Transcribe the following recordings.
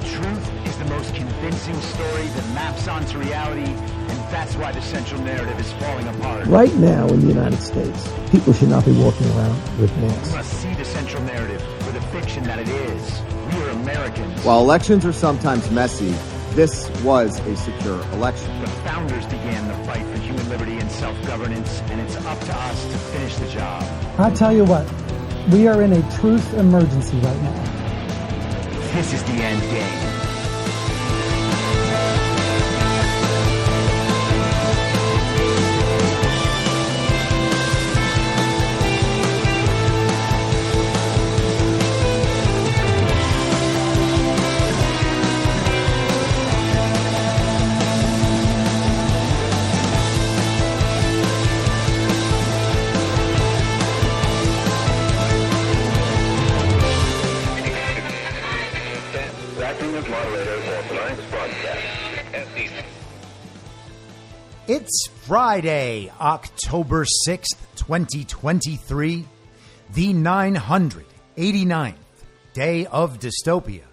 truth is the most convincing story that maps onto reality, and that's why the central narrative is falling apart. Right now in the United States, people should not be walking around with masks. We must see the central narrative for the fiction that it is. We are Americans. While elections are sometimes messy, this was a secure election. The founders began the fight for human liberty and self-governance, and it's up to us to finish the job. I'll tell you what, we are in a truth emergency right now. This is the end game. It's Friday, October 6th, 2023, the 989th day of dystopia.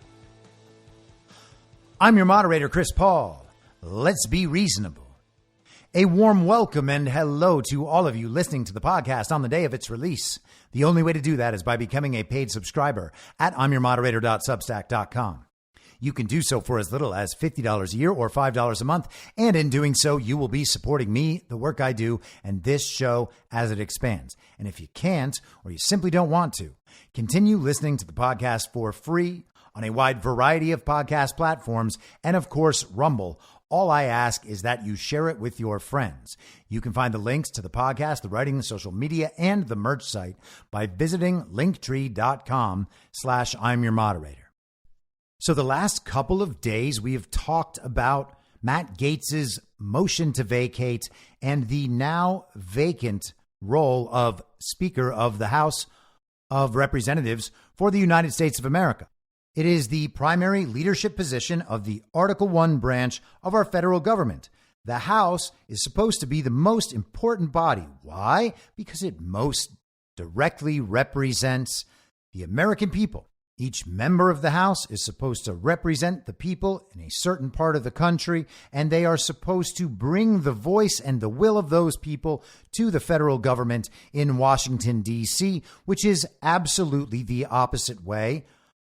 I'm your moderator, Chris Paul. Let's be reasonable. A warm welcome and hello to all of you listening to the podcast on the day of its release. The only way to do that is by becoming a paid subscriber at imyourmoderator.substack.com. You can do so for as little as $50 a year or $5 a month. And in doing so, you will be supporting me, the work I do, and this show as it expands. And if you can't, or you simply don't want to, continue listening to the podcast for free on a wide variety of podcast platforms and, of course, Rumble. All I ask is that you share it with your friends. You can find the links to the podcast, the writing, the social media, and the merch site by visiting linktree.com/I'mYourModerator. So the last couple of days, we have talked about Matt Gaetz's motion to vacate and the now vacant role of Speaker of the House of Representatives for the United States of America. It is the primary leadership position of the Article 1 branch of our federal government. The House is supposed to be the most important body. Why? Because it most directly represents the American people. Each member of the House is supposed to represent the people in a certain part of the country, and they are supposed to bring the voice and the will of those people to the federal government in Washington, D.C., which is absolutely the opposite way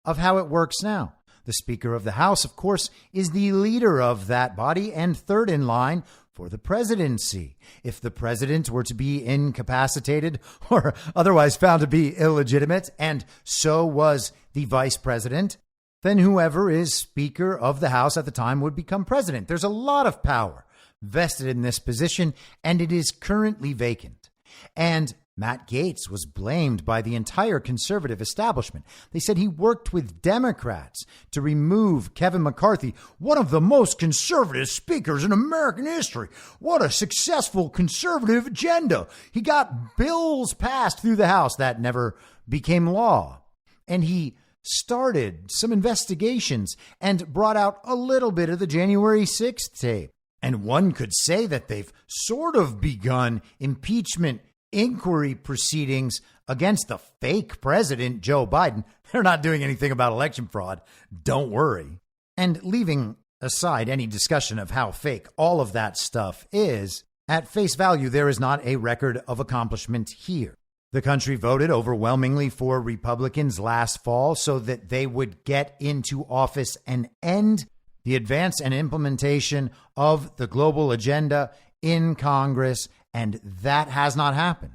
of how it works now. The Speaker of the House, of course, is the leader of that body and third in line for the presidency. If the president were to be incapacitated or otherwise found to be illegitimate, and so was the vice president, then whoever is Speaker of the House at the time would become president. There's a lot of power vested in this position, and it is currently vacant. And Matt Gaetz was blamed by the entire conservative establishment. They said he worked with Democrats to remove Kevin McCarthy, one of the most conservative speakers in American history. What a successful conservative agenda. He got bills passed through the House that never became law. And he started some investigations and brought out a little bit of the January 6th tape. And one could say that they've sort of begun impeachment inquiry proceedings against the fake president, Joe Biden. They're not doing anything about election fraud. Don't worry. And leaving aside any discussion of how fake all of that stuff is, at face value, there is not a record of accomplishment here. The country voted overwhelmingly for Republicans last fall so that they would get into office and end the advance and implementation of the global agenda in Congress, and that has not happened.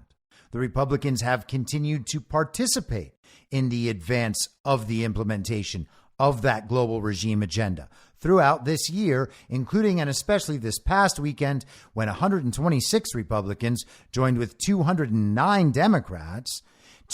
The Republicans have continued to participate in the advance of the implementation of that global regime agenda throughout this year, including and especially this past weekend when 126 Republicans joined with 209 Democrats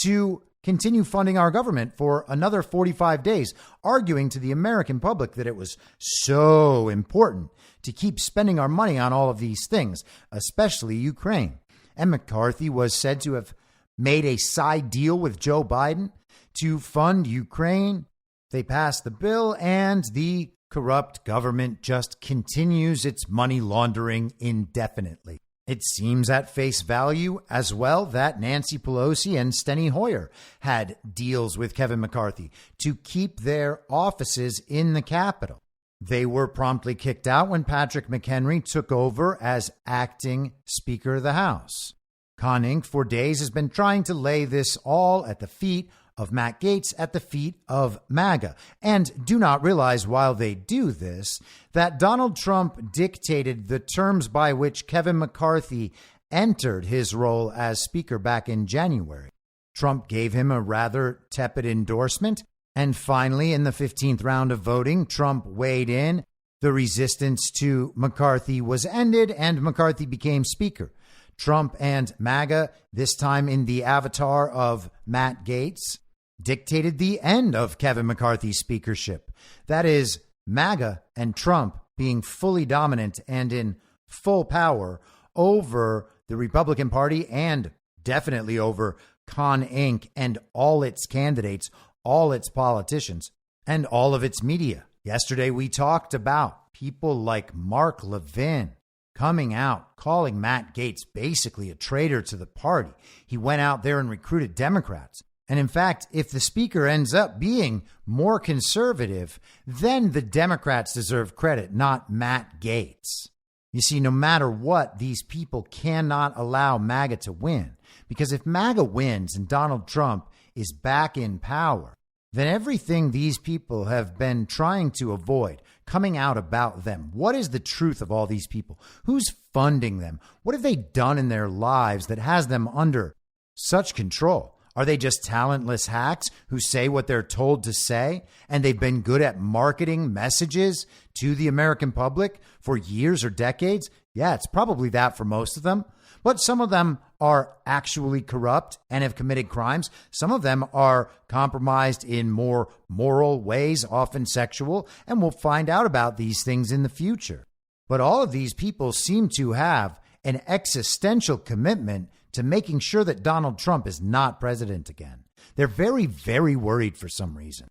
to continue funding our government for another 45 days, arguing to the American public that it was so important to keep spending our money on all of these things, especially Ukraine. And McCarthy was said to have made a side deal with Joe Biden to fund Ukraine. They passed the bill, and the corrupt government just continues its money laundering indefinitely. It seems at face value as well that Nancy Pelosi and Steny Hoyer had deals with Kevin McCarthy to keep their offices in the Capitol. They were promptly kicked out when Patrick McHenry took over as acting Speaker of the House. Con Inc. for days has been trying to lay this all at the feet of Matt Gaetz, at the feet of MAGA, and do not realize while they do this that Donald Trump dictated the terms by which Kevin McCarthy entered his role as Speaker back in January. Trump gave him a rather tepid endorsement, and finally, in the 15th round of voting, Trump weighed in. The resistance to McCarthy was ended, and McCarthy became Speaker. Trump and MAGA, this time in the avatar of Matt Gaetz, dictated the end of Kevin McCarthy's speakership. That is, MAGA and Trump being fully dominant and in full power over the Republican Party and definitely over Con Inc. and all its candidates, all its politicians, and all of its media. Yesterday, we talked about people like Mark Levin coming out, calling Matt Gaetz basically a traitor to the party. He went out there and recruited Democrats. And in fact, if the speaker ends up being more conservative, then the Democrats deserve credit, not Matt Gaetz. You see, no matter what, these people cannot allow MAGA to win. Because if MAGA wins and Donald Trump is back in power, then everything these people have been trying to avoid coming out about them. What is the truth of all these people? Who's funding them? What have they done in their lives that has them under such control? Are they just talentless hacks who say what they're told to say? And they've been good at marketing messages to the American public for years or decades? Yeah, it's probably that for most of them. But some of them are actually corrupt and have committed crimes. Some of them are compromised in more moral ways, often sexual, and we'll find out about these things in the future. But all of these people seem to have an existential commitment to making sure that Donald Trump is not president again. They're very, very worried for some reason.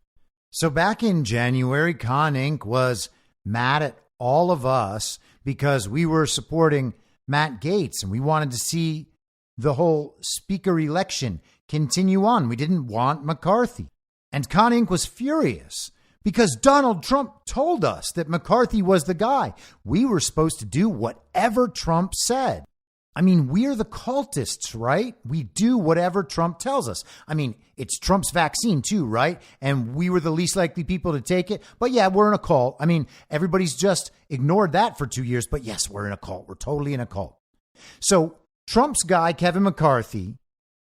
So back in January, Con Inc. was mad at all of us because we were supporting Matt Gaetz and we wanted to see the whole speaker election continue on. We didn't want McCarthy. And Con Inc. was furious because Donald Trump told us that McCarthy was the guy. We were supposed to do whatever Trump said. I mean, we're the cultists, right? We do whatever Trump tells us. I mean, it's Trump's vaccine too, right? And we were the least likely people to take it. But yeah, we're in a cult. I mean, everybody's just ignored that for 2 years. But yes, we're in a cult. We're totally in a cult. So Trump's guy, Kevin McCarthy,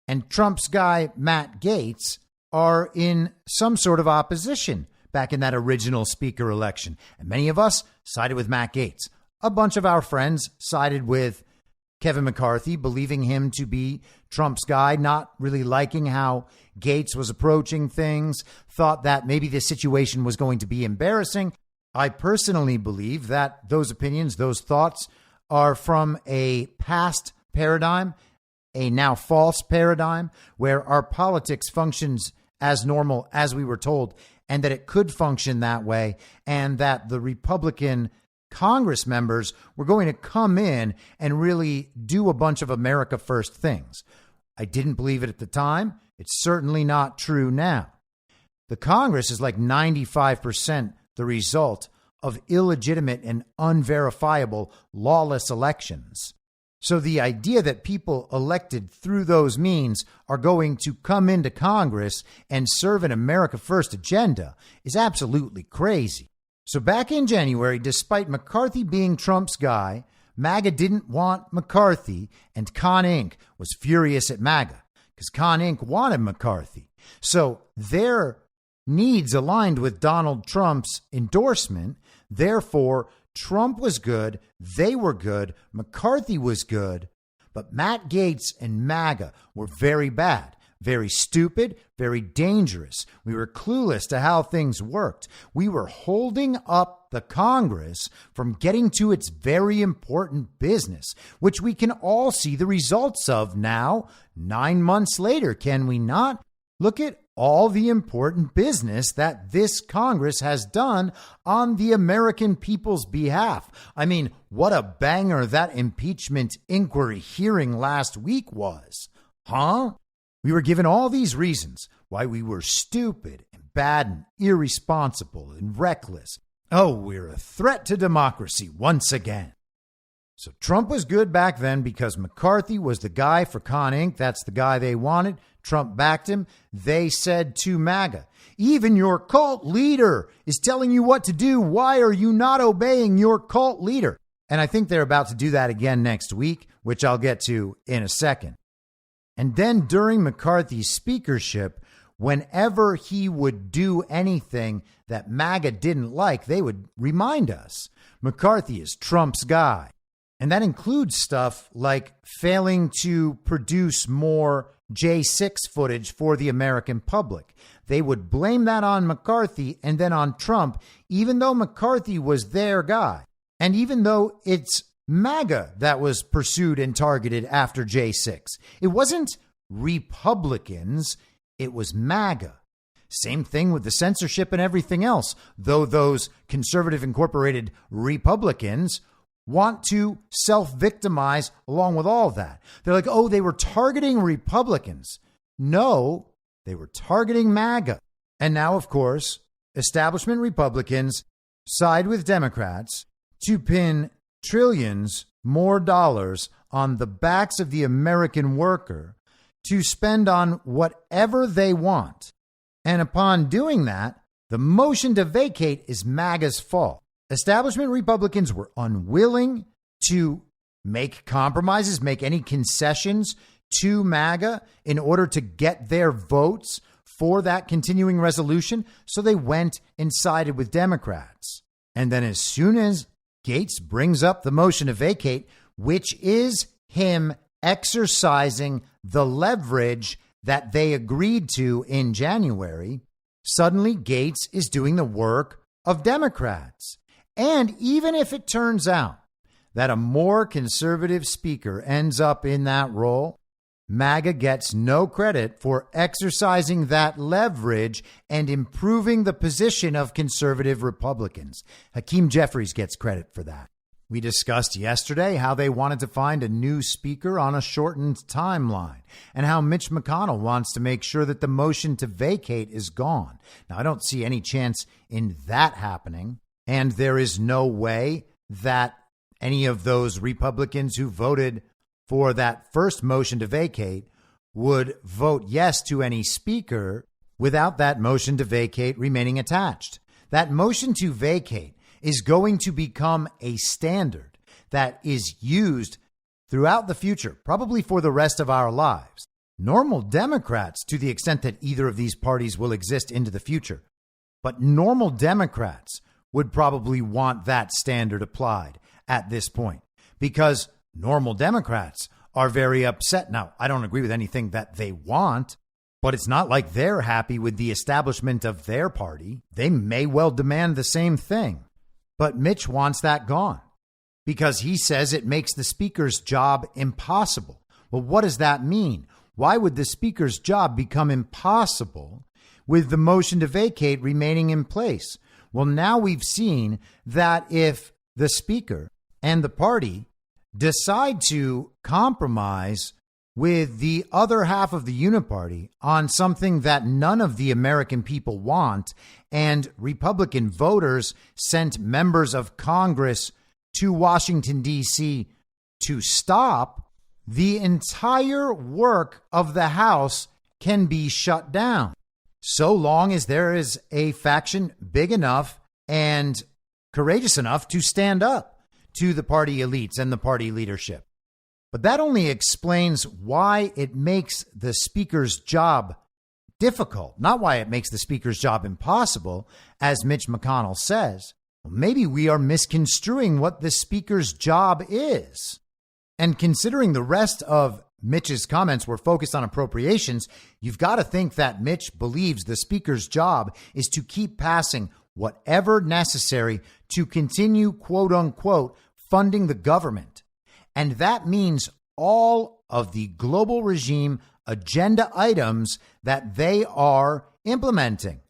and Trump's guy, Matt Gaetz, are in some sort of opposition back in that original speaker election. And many of us sided with Matt Gaetz. A bunch of our friends sided with Kevin McCarthy, believing him to be Trump's guy, not really liking how Gaetz was approaching things, thought that maybe this situation was going to be embarrassing. I personally believe that those opinions, those thoughts are from a past paradigm, a now false paradigm, where our politics functions as normal as we were told, and that it could function that way, and that the Republican Congress members were going to come in and really do a bunch of America First things. I didn't believe it at the time. It's certainly not true now. The Congress is like 95% the result of illegitimate and unverifiable lawless elections. So the idea that people elected through those means are going to come into Congress and serve an America First agenda is absolutely crazy. So back in January, despite McCarthy being Trump's guy, MAGA didn't want McCarthy, and Con Inc. was furious at MAGA because Con Inc. wanted McCarthy. So their needs aligned with Donald Trump's endorsement. Therefore, Trump was good, they were good, McCarthy was good, but Matt Gaetz and MAGA were very bad. Very stupid, very dangerous. We were clueless to how things worked. We were holding up the Congress from getting to its very important business, which we can all see the results of now, 9 months later, can we not? Look at all the important business that this Congress has done on the American people's behalf. I mean, what a banger that impeachment inquiry hearing last week was, huh? We were given all these reasons why we were stupid and bad and irresponsible and reckless. Oh, we're a threat to democracy once again. So Trump was good back then because McCarthy was the guy for Con Inc. That's the guy they wanted. Trump backed him. They said to MAGA, even your cult leader is telling you what to do. Why are you not obeying your cult leader? And I think they're about to do that again next week, which I'll get to in a second. And then during McCarthy's speakership, whenever he would do anything that MAGA didn't like, they would remind us McCarthy is Trump's guy. And that includes stuff like failing to produce more J6 footage for the American public. They would blame that on McCarthy and then on Trump, even though McCarthy was their guy. And even though it's MAGA that was pursued and targeted after J6. It wasn't Republicans, it was MAGA. Same thing with the censorship and everything else, though those conservative incorporated Republicans want to self-victimize along with all that. They're like, oh, they were targeting Republicans. No, they were targeting MAGA. And now, of course, establishment Republicans side with Democrats to pin trillions more dollars on the backs of the American worker to spend on whatever they want. And upon doing that, the motion to vacate is MAGA's fault. Establishment Republicans were unwilling to make compromises, make any concessions to MAGA in order to get their votes for that continuing resolution. So they went and sided with Democrats. And then as soon as Gaetz brings up the motion to vacate, which is him exercising the leverage that they agreed to in January, suddenly Gaetz is doing the work of Democrats. And even if it turns out that a more conservative speaker ends up in that role, MAGA gets no credit for exercising that leverage and improving the position of conservative Republicans. Hakeem Jeffries gets credit for that. We discussed yesterday how they wanted to find a new speaker on a shortened timeline and how Mitch McConnell wants to make sure that the motion to vacate is gone. Now, I don't see any chance in that happening. And there is no way that any of those Republicans who voted for that first motion to vacate would vote yes to any speaker without that motion to vacate remaining attached. That motion to vacate is going to become a standard that is used throughout the future, probably for the rest of our lives. Normal Democrats, to the extent that either of these parties will exist into the future, but normal Democrats would probably want that standard applied at this point because normal Democrats are very upset. Now, I don't agree with anything that they want, but it's not like they're happy with the establishment of their party. They may well demand the same thing, but Mitch wants that gone because he says it makes the speaker's job impossible. Well, what does that mean? Why would the speaker's job become impossible with the motion to vacate remaining in place? Well, now we've seen that if the speaker and the party decide to compromise with the other half of the uniparty on something that none of the American people want, and Republican voters sent members of Congress to Washington, D.C. to stop, the entire work of the House can be shut down. So long as there is a faction big enough and courageous enough to stand up to the party elites and the party leadership. But that only explains why it makes the speaker's job difficult, not why it makes the speaker's job impossible, as Mitch McConnell says. Well, maybe we are misconstruing what the speaker's job is. And considering the rest of Mitch's comments were focused on appropriations, you've got to think that Mitch believes the speaker's job is to keep passing whatever necessary to continue, quote unquote, funding the government. And that means all of the global regime agenda items that they are implementing.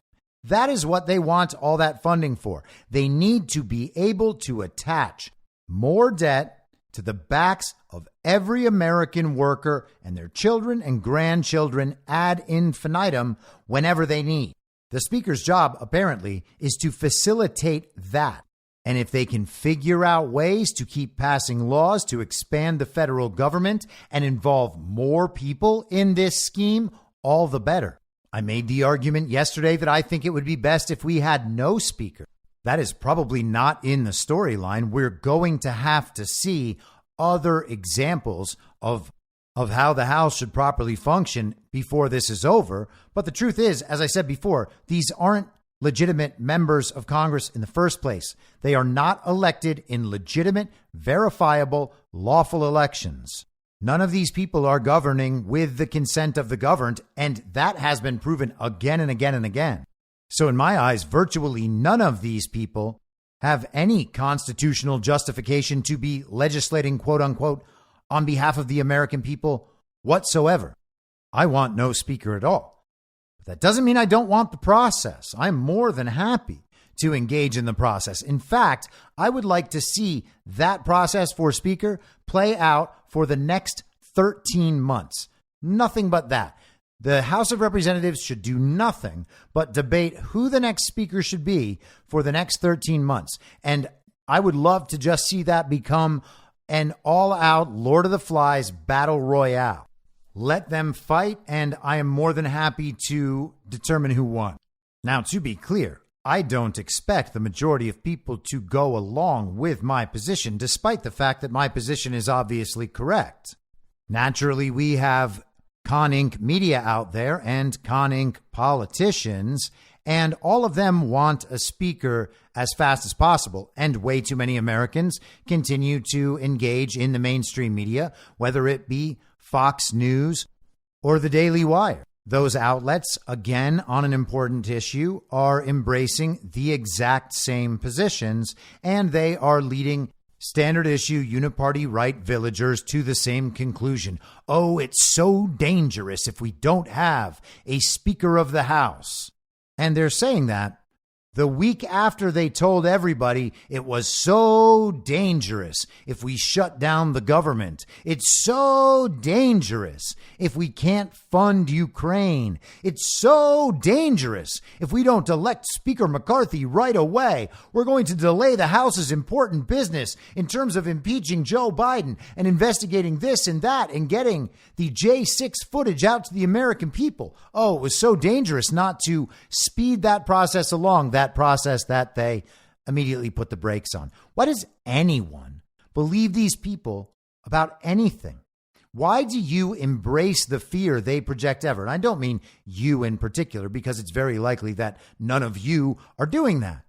That is what they want all that funding for. They need to be able to attach more debt to the backs of every American worker and their children and grandchildren ad infinitum whenever they need. The speaker's job, apparently, is to facilitate that. And if they can figure out ways to keep passing laws to expand the federal government and involve more people in this scheme, all the better. I made the argument yesterday that I think it would be best if we had no speaker. That is probably not in the storyline. We're going to have to see other examples of how the House should properly function before this is over. But the truth is, as I said before, these aren't legitimate members of Congress in the first place. They are not elected in legitimate, verifiable, lawful elections. None of these people are governing with the consent of the governed, and that has been proven again and again and again. So in my eyes, virtually none of these people have any constitutional justification to be legislating, quote unquote, on behalf of the American people whatsoever. I want no speaker at all. But that doesn't mean I don't want the process. I'm more than happy to engage in the process. In fact, I would like to see that process for speaker play out for the next 13 months. Nothing but that. The House of Representatives should do nothing but debate who the next speaker should be for the next 13 months. And I would love to just see that become an all-out Lord of the Flies battle royale. Let them fight, and I am more than happy to determine who won. Now, to be clear, I don't expect the majority of people to go along with my position, despite the fact that my position is obviously correct. Naturally, we have Con Inc. media out there and Con Inc. politicians, and all of them want a speaker as fast as possible. And way too many Americans continue to engage in the mainstream media, whether it be Fox News or the Daily Wire. Those outlets, again, on an important issue, are embracing the exact same positions, and they are leading standard issue uniparty right villagers to the same conclusion. Oh, it's so dangerous if we don't have a Speaker of the House. And they're saying that the week after they told everybody it was so dangerous if we shut down the government. It's so dangerous if we can't fund Ukraine. It's so dangerous if we don't elect Speaker McCarthy right away. We're going to delay the House's important business in terms of impeaching Joe Biden and investigating this and that and getting the J6 footage out to the American people. Oh, it was so dangerous not to speed that process along, that process that they immediately put the brakes on. Why does anyone believe these people about anything? Why do you embrace the fear they project ever? And I don't mean you in particular, because it's very likely that none of you are doing that.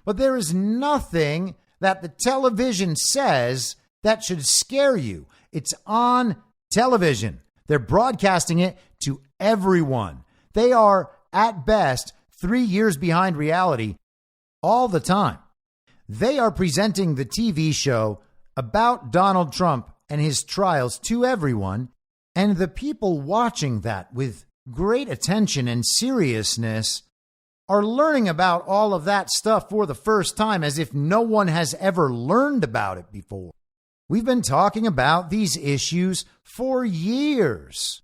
But there is nothing that the television says that should scare you. It's on television. They're broadcasting it to everyone. They are, at best, 3 years behind reality all the time. They are presenting the TV show about Donald Trump and his trials to everyone, and the people watching that with great attention and seriousness are learning about all of that stuff for the first time, as if no one has ever learned about it before. We've been talking about these issues for years.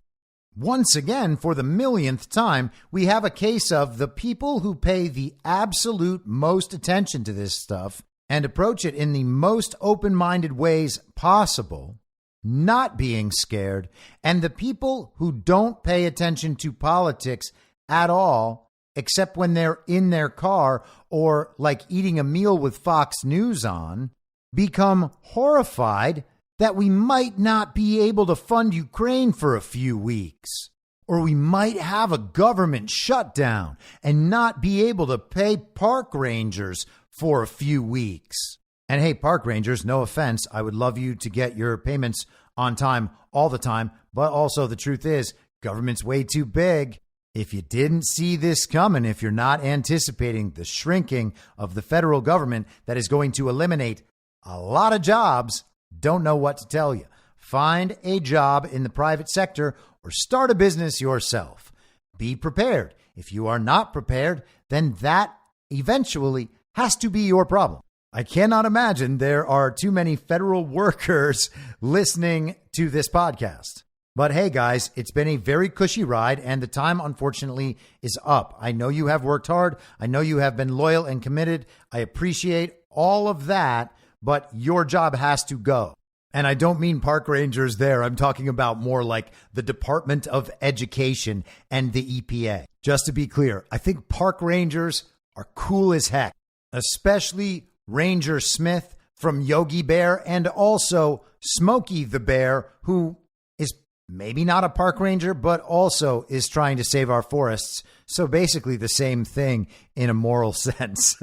Once again, for the millionth time, we have a case of the people who pay the absolute most attention to this stuff and approach it in the most open-minded ways possible, not being scared, and the people who don't pay attention to politics at all, except when they're in their car or like eating a meal with Fox News on, become horrified that we might not be able to fund Ukraine for a few weeks, or we might have a government shutdown and not be able to pay park rangers for a few weeks. And hey, park rangers, no offense, I would love you to get your payments on time all the time, but also the truth is, government's way too big. If you didn't see this coming, if you're not anticipating the shrinking of the federal government that is going to eliminate a lot of jobs, don't know what to tell you. Find a job in the private sector or start a business yourself. Be prepared. If you are not prepared, then that eventually has to be your problem. I cannot imagine there are too many federal workers listening to this podcast. But hey, guys, it's been a very cushy ride, and the time, unfortunately, is up. I know you have worked hard. I know you have been loyal and committed. I appreciate all of that, but your job has to go. And I don't mean park rangers there. I'm talking about more like the Department of Education and the EPA. Just to be clear, I think park rangers are cool as heck, especially Ranger Smith from Yogi Bear, and also Smokey the Bear, who is maybe not a park ranger, but also is trying to save our forests. So basically the same thing in a moral sense.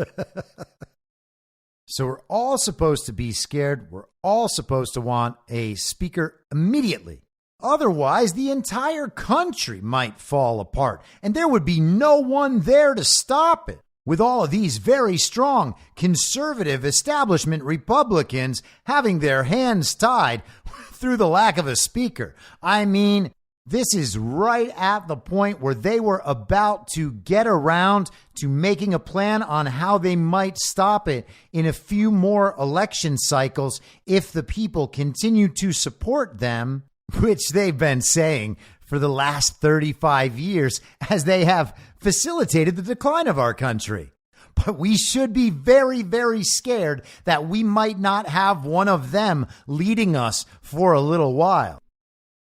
So we're all supposed to be scared. We're all supposed to want a speaker immediately. Otherwise, the entire country might fall apart, and there would be no one there to stop it. With all of these very strong conservative establishment Republicans having their hands tied through the lack of a speaker. I mean, this is right at the point where they were about to get around to making a plan on how they might stop it in a few more election cycles if the people continue to support them, which they've been saying for the last 35 years as they have facilitated the decline of our country. But we should be very, very scared that we might not have one of them leading us for a little while.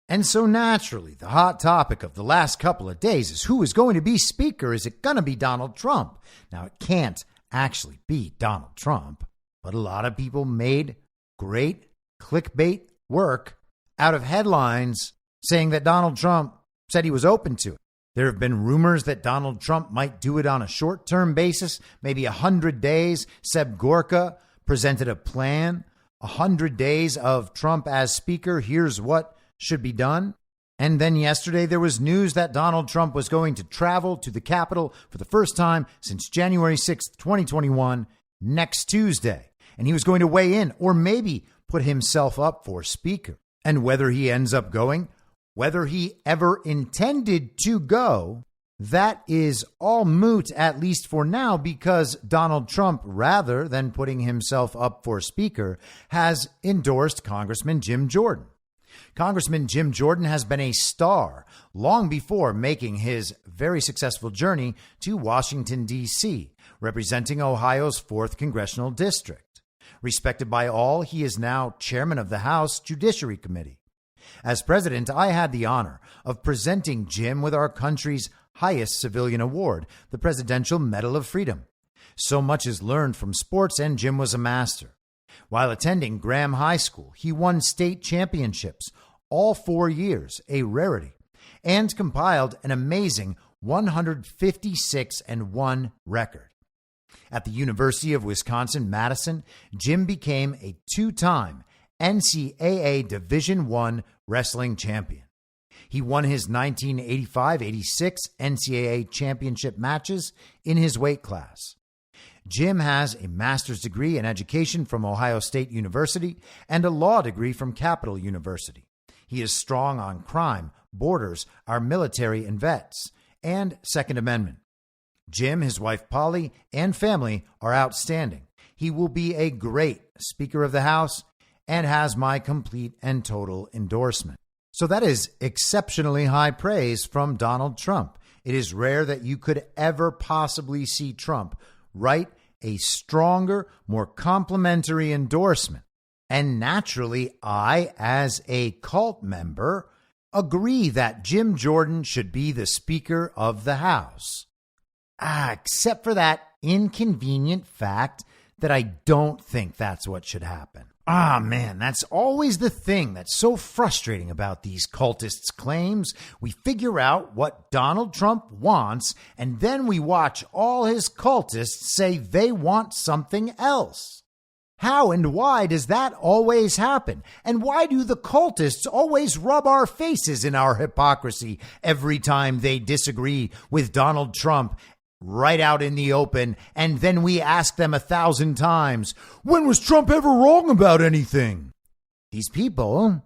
And so naturally, the hot topic of the last couple of days is who is going to be speaker? Is it going to be Donald Trump? Now, it can't actually be Donald Trump, but a lot of people made great clickbait work out of headlines saying that Donald Trump said he was open to it. There have been rumors that Donald Trump might do it on a short-term basis, maybe 100 days. Seb Gorka presented a plan, 100 days of Trump as speaker. Here's what should be done. And then yesterday there was news that Donald Trump was going to travel to the Capitol for the first time since January 6th, 2021, next Tuesday. And he was going to weigh in or maybe put himself up for speaker. And whether he ends up going, whether he ever intended to go, that is all moot, at least for now, because Donald Trump, rather than putting himself up for speaker, has endorsed Congressman Jim Jordan. Congressman Jim Jordan has been a star long before making his very successful journey to Washington, D.C., representing Ohio's 4th Congressional District. Respected by all, he is now chairman of the House Judiciary Committee. As president, I had the honor of presenting Jim with our country's highest civilian award, the Presidential Medal of Freedom. So much is learned from sports, and Jim was a master. While attending Graham High School, he won state championships all 4 years, a rarity, and compiled an amazing 156-1 record. At the University of Wisconsin-Madison, Jim became a 2-time NCAA Division I wrestling champion. He won his 1985-86 NCAA championship matches in his weight class. Jim has a master's degree in education from Ohio State University and a law degree from Capital University. He is strong on crime, borders, our military and vets, and Second Amendment. Jim, his wife Polly, and family are outstanding. He will be a great Speaker of the House and has my complete and total endorsement. So that is exceptionally high praise from Donald Trump. It is rare that you could ever possibly see Trump write a stronger, more complimentary endorsement. And naturally, I, as a cult member, agree that Jim Jordan should be the Speaker of the House. Except for that inconvenient fact that I don't think that's what should happen. Man, that's always the thing that's so frustrating about these cultists' claims. We figure out what Donald Trump wants, and then we watch all his cultists say they want something else. How and why does that always happen? And why do the cultists always rub our faces in our hypocrisy every time they disagree with Donald Trump right out in the open, and then we ask them 1,000 times, when was Trump ever wrong about anything? These people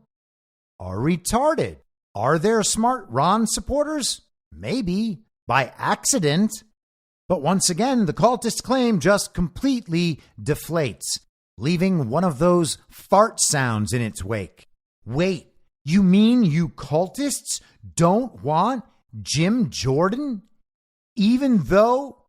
are retarded. Are there smart Ron supporters? Maybe, by accident. But once again, the cultist claim just completely deflates, leaving one of those fart sounds in its wake. Wait, you mean you cultists don't want Jim Jordan? Even though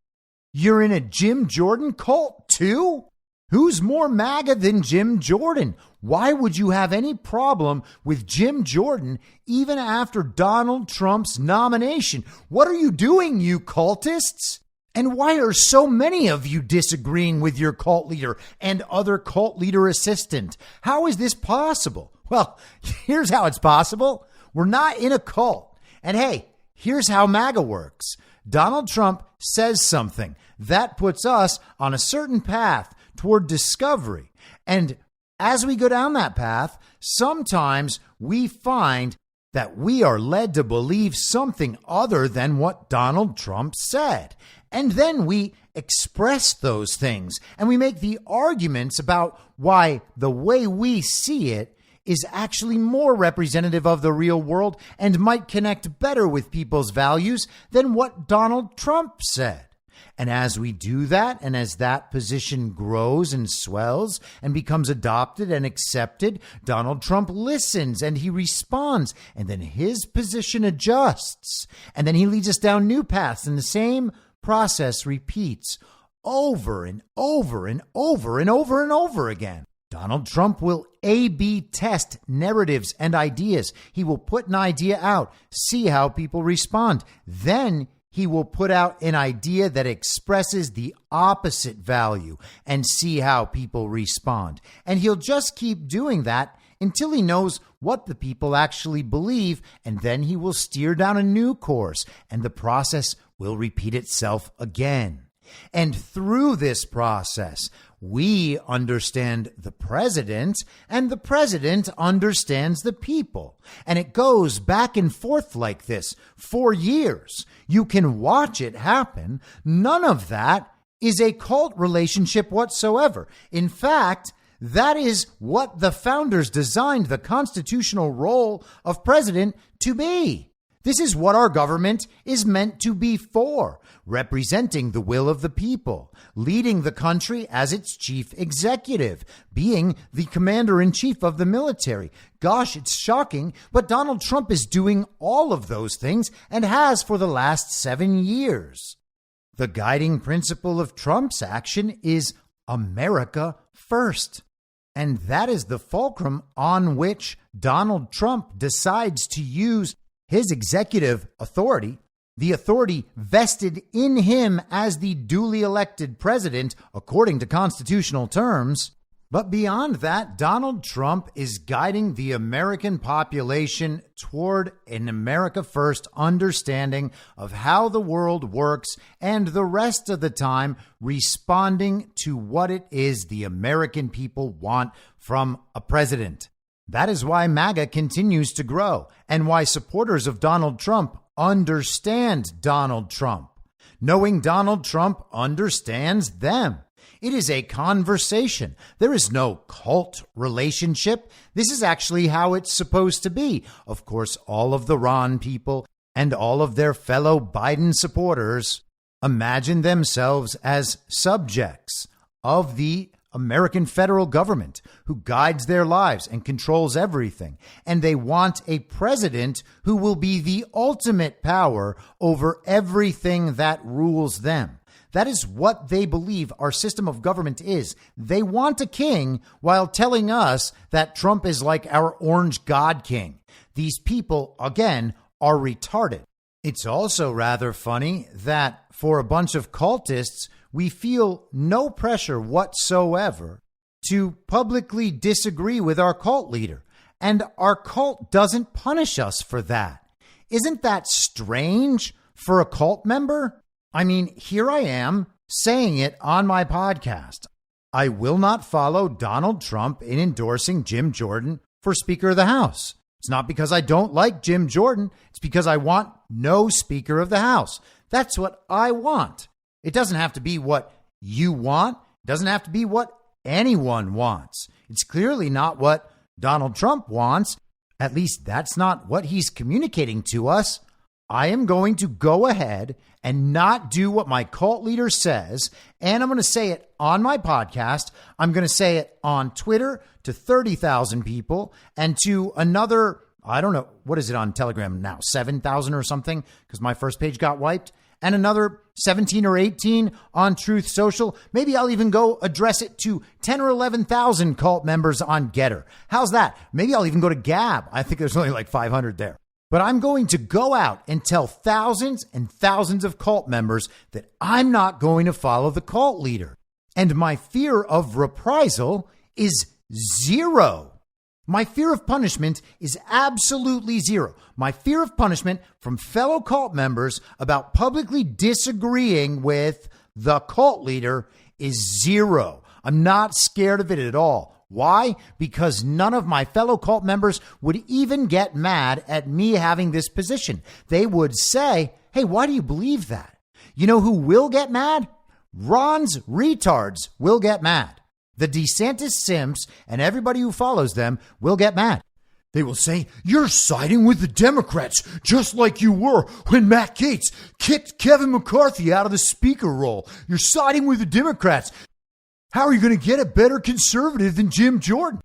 you're in a Jim Jordan cult too? Who's more MAGA than Jim Jordan? Why would you have any problem with Jim Jordan even after Donald Trump's nomination? What are you doing, you cultists? And why are so many of you disagreeing with your cult leader and other cult leader assistant? How is this possible? Well, here's how it's possible. We're not in a cult. And hey, here's how MAGA works. Donald Trump says something that puts us on a certain path toward discovery. And as we go down that path, sometimes we find that we are led to believe something other than what Donald Trump said. And then we express those things and we make the arguments about why the way we see it is actually more representative of the real world and might connect better with people's values than what Donald Trump said. And as we do that, and as that position grows and swells and becomes adopted and accepted, Donald Trump listens and he responds, and then his position adjusts. And then he leads us down new paths, and the same process repeats over and over and over and over and over again. Donald Trump will A/B test narratives and ideas. He will put an idea out, see how people respond. Then he will put out an idea that expresses the opposite value and see how people respond. And he'll just keep doing that until he knows what the people actually believe, and then he will steer down a new course, and the process will repeat itself again. And through this process, we understand the president, and the president understands the people. And it goes back and forth like this for years. You can watch it happen. None of that is a cult relationship whatsoever. In fact, that is what the founders designed the constitutional role of president to be. This is what our government is meant to be for, representing the will of the people, leading the country as its chief executive, being the commander-in-chief of the military. Gosh, it's shocking, but Donald Trump is doing all of those things and has for the last 7 years. The guiding principle of Trump's action is America first. And that is the fulcrum on which Donald Trump decides to use his executive authority, the authority vested in him as the duly elected president, according to constitutional terms. But beyond that, Donald Trump is guiding the American population toward an America First understanding of how the world works, and the rest of the time responding to what it is the American people want from a president. That is why MAGA continues to grow, and why supporters of Donald Trump understand Donald Trump. Knowing Donald Trump understands them. It is a conversation. There is no cult relationship. This is actually how it's supposed to be. Of course, all of the Ron people and all of their fellow Biden supporters imagine themselves as subjects of the American federal government who guides their lives and controls everything. And they want a president who will be the ultimate power over everything that rules them. That is what they believe our system of government is. They want a king while telling us that Trump is like our orange god king. These people, again, are retarded. It's also rather funny that for a bunch of cultists, we feel no pressure whatsoever to publicly disagree with our cult leader. And our cult doesn't punish us for that. Isn't that strange for a cult member? I mean, here I am saying it on my podcast. I will not follow Donald Trump in endorsing Jim Jordan for Speaker of the House. It's not because I don't like Jim Jordan. It's because I want no Speaker of the House. That's what I want. It doesn't have to be what you want. It doesn't have to be what anyone wants. It's clearly not what Donald Trump wants. At least that's not what he's communicating to us. I am going to go ahead and not do what my cult leader says. And I'm going to say it on my podcast. I'm going to say it on Twitter to 30,000 people and to another, I don't know, what is it on Telegram now? 7,000 or something, because my first page got wiped. And another 17 or 18 on Truth Social. Maybe I'll even go address it to 10 or 11,000 cult members on Getter. How's that? Maybe I'll even go to Gab. I think there's only like 500 there. But I'm going to go out and tell thousands and thousands of cult members that I'm not going to follow the cult leader. And my fear of reprisal is zero. My fear of punishment is absolutely zero. My fear of punishment from fellow cult members about publicly disagreeing with the cult leader is zero. I'm not scared of it at all. Why? Because none of my fellow cult members would even get mad at me having this position. They would say, hey, why do you believe that? You know who will get mad? Ron's retards will get mad. The DeSantis simps and everybody who follows them will get mad. They will say, you're siding with the Democrats, just like you were when Matt Gaetz kicked Kevin McCarthy out of the speaker role. You're siding with the Democrats. How are you going to get a better conservative than Jim Jordan?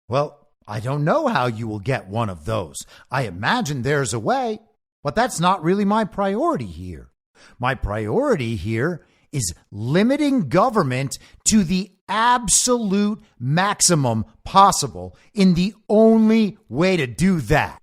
Well, I don't know how you will get one of those. I imagine there's a way, but that's not really my priority here. My priority here is limiting government to the absolute maximum possible in the only way to do that.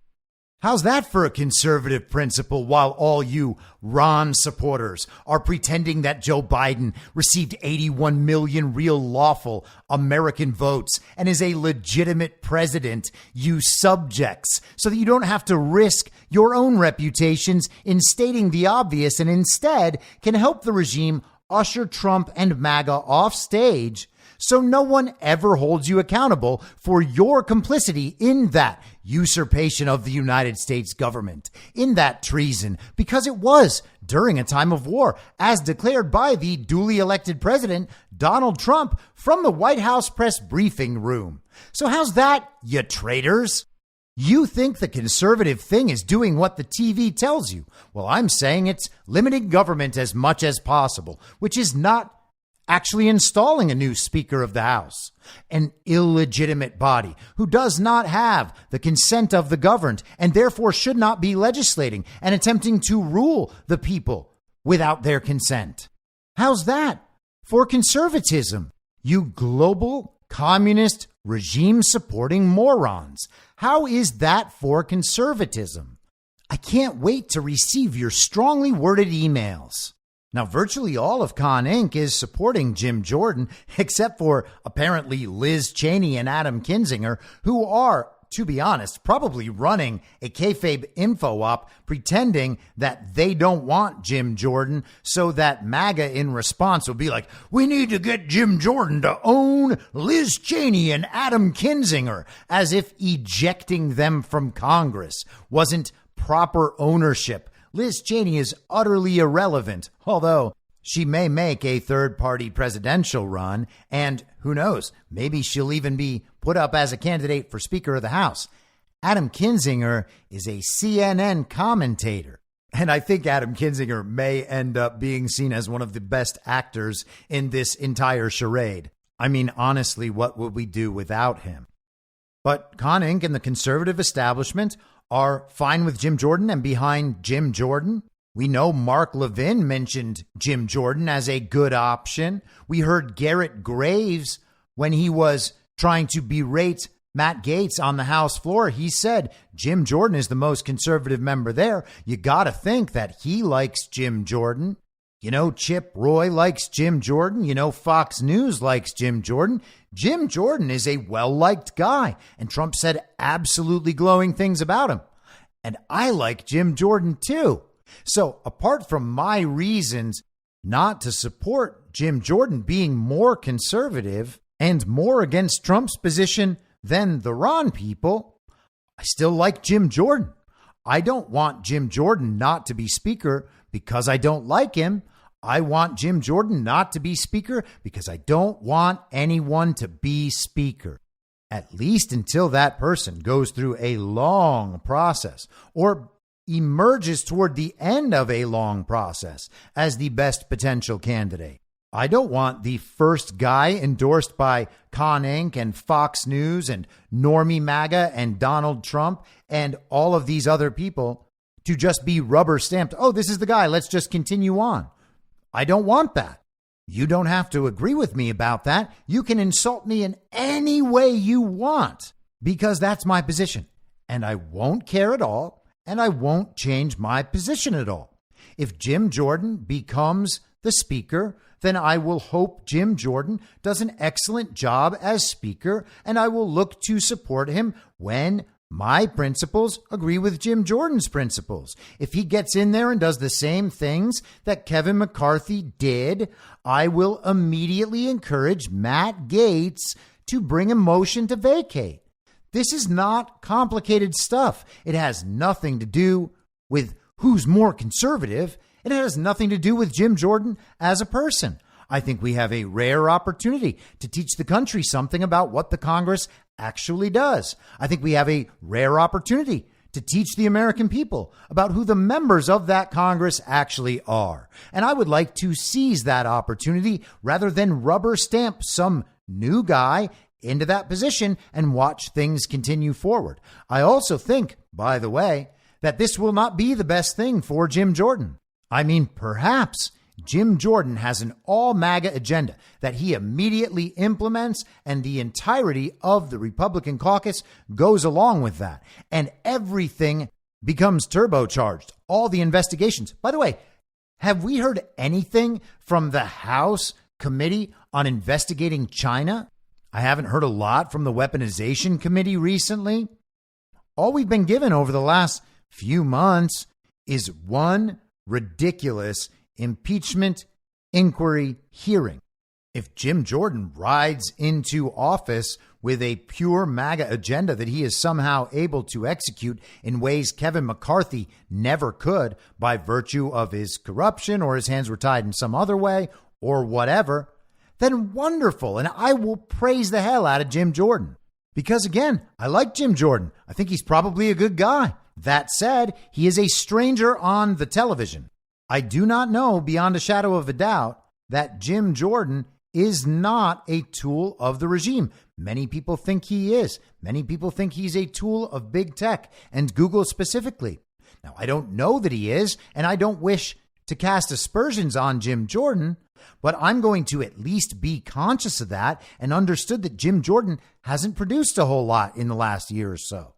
How's that for a conservative principle while all you Ron supporters are pretending that Joe Biden received 81 million real lawful American votes and is a legitimate president, you subjects, so that you don't have to risk your own reputations in stating the obvious and instead can help the regime usher Trump and MAGA off stage so no one ever holds you accountable for your complicity in that usurpation of the United States government, in that treason, because it was during a time of war, as declared by the duly elected president, Donald Trump, from the White House press briefing room. So how's that, you traitors? You think the conservative thing is doing what the TV tells you. Well, I'm saying it's limiting government as much as possible, which is not actually installing a new Speaker of the House, an illegitimate body who does not have the consent of the governed and therefore should not be legislating and attempting to rule the people without their consent. How's that for conservatism, you global communist regime supporting morons? How is that for conservatism? I can't wait to receive your strongly worded emails. Now, virtually all of Con Inc. is supporting Jim Jordan, except for apparently Liz Cheney and Adam Kinzinger, who are, to be honest, probably running a kayfabe info op pretending that they don't want Jim Jordan so that MAGA in response will be like, we need to get Jim Jordan to own Liz Cheney and Adam Kinzinger, as if ejecting them from Congress wasn't proper ownership. Liz Cheney is utterly irrelevant, although she may make a third-party presidential run, and who knows, maybe she'll even be put up as a candidate for Speaker of the House. Adam Kinzinger is a CNN commentator, and I think Adam Kinzinger may end up being seen as one of the best actors in this entire charade. I mean, honestly, what would we do without him? But Con Inc. and the conservative establishment are fine with Jim Jordan and behind Jim Jordan. We know Mark Levin mentioned Jim Jordan as a good option. We heard Garrett Graves, when he was trying to berate Matt Gaetz on the House floor, he said Jim Jordan is the most conservative member there. You got to think that he likes Jim Jordan. You know, Chip Roy likes Jim Jordan. You know, Fox News likes Jim Jordan. Jim Jordan is a well-liked guy, and Trump said absolutely glowing things about him. And I like Jim Jordan too. So apart from my reasons not to support Jim Jordan being more conservative and more against Trump's position than the Ron people, I still like Jim Jordan. I don't want Jim Jordan not to be Speaker because I don't like him. I want Jim Jordan not to be Speaker because I don't want anyone to be Speaker. at least until that person goes through a long process or emerges toward the end of a long process as the best potential candidate. I don't want the first guy endorsed by Con Inc. and Fox News and Normie MAGA and Donald Trump and all of these other people to just be rubber stamped. Oh, this is the guy. Let's just continue on. I don't want that. You don't have to agree with me about that. You can insult me in any way you want because that's my position. And I won't care at all. And I won't change my position at all. If Jim Jordan becomes the speaker, then I will hope Jim Jordan does an excellent job as speaker, and I will look to support him when my principles agree with Jim Jordan's principles. If he gets in there and does the same things that Kevin McCarthy did, I will immediately encourage Matt Gaetz to bring a motion to vacate. This is not complicated stuff. It has nothing to do with who's more conservative. It has nothing to do with Jim Jordan as a person. I think we have a rare opportunity to teach the country something about what the Congress actually does. I think we have a rare opportunity to teach the American people about who the members of that Congress actually are. And I would like to seize that opportunity rather than rubber stamp some new guy into that position and watch things continue forward. I also think, by the way, that this will not be the best thing for Jim Jordan. I mean, perhaps Jim Jordan has an all-MAGA agenda that he immediately implements, and the entirety of the Republican caucus goes along with that. And everything becomes turbocharged. All the investigations. By the way, have we heard anything from the House Committee on Investigating China? I haven't heard a lot from the Weaponization Committee recently. All we've been given over the last few months is one ridiculous impeachment inquiry hearing. If Jim Jordan rides into office with a pure MAGA agenda that he is somehow able to execute in ways Kevin McCarthy never could by virtue of his corruption or his hands were tied in some other way or whatever, then wonderful. And I will praise the hell out of Jim Jordan. Because again, I like Jim Jordan. I think he's probably a good guy. That said, he is a stranger on the television. I do not know beyond a shadow of a doubt that Jim Jordan is not a tool of the regime. Many people think he is. Many people think he's a tool of big tech and Google specifically. Now, I don't know that he is, and I don't wish to cast aspersions on Jim Jordan, but I'm going to at least be conscious of that and understood that Jim Jordan hasn't produced a whole lot in the last year or so.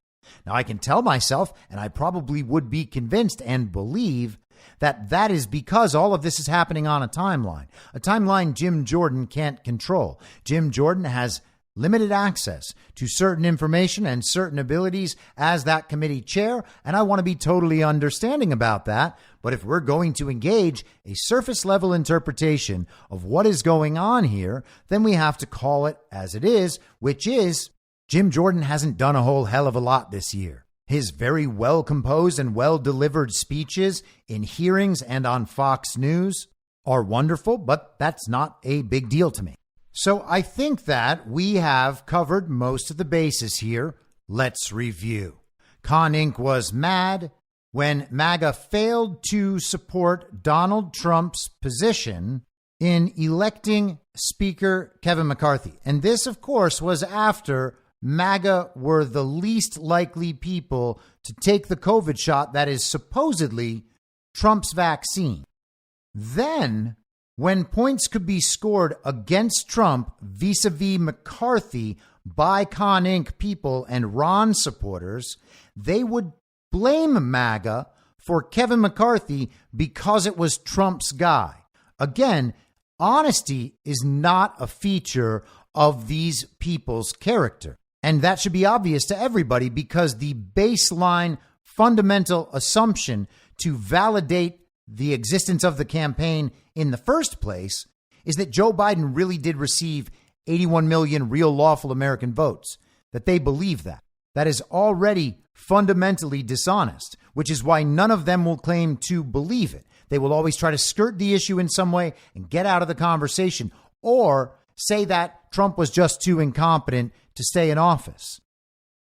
Now, I can tell myself, and I probably would be convinced and believe, that that is because all of this is happening on a timeline Jim Jordan can't control. Jim Jordan has limited access to certain information and certain abilities as that committee chair, and I want to be totally understanding about that. But if we're going to engage a surface level interpretation of what is going on here, then we have to call it as it is, which is Jim Jordan hasn't done a whole hell of a lot this year. His very well-composed and well-delivered speeches in hearings and on Fox News are wonderful, but that's not a big deal to me. So I think that we have covered most of the bases here. Let's review. Con Inc. was mad when MAGA failed to support Donald Trump's position in electing Speaker Kevin McCarthy. And this, of course, was after MAGA were the least likely people to take the COVID shot that is supposedly Trump's vaccine. Then, when points could be scored against Trump vis-a-vis McCarthy by Con Inc. people and Ron supporters, they would blame MAGA for Kevin McCarthy because it was Trump's guy. Again, honesty is not a feature of these people's character. And that should be obvious to everybody because the baseline fundamental assumption to validate the existence of the campaign in the first place is that Joe Biden really did receive 81 million real lawful American votes, that they believe that. That is already fundamentally dishonest, which is why none of them will claim to believe it. They will always try to skirt the issue in some way and get out of the conversation or say that Trump was just too incompetent to stay in office.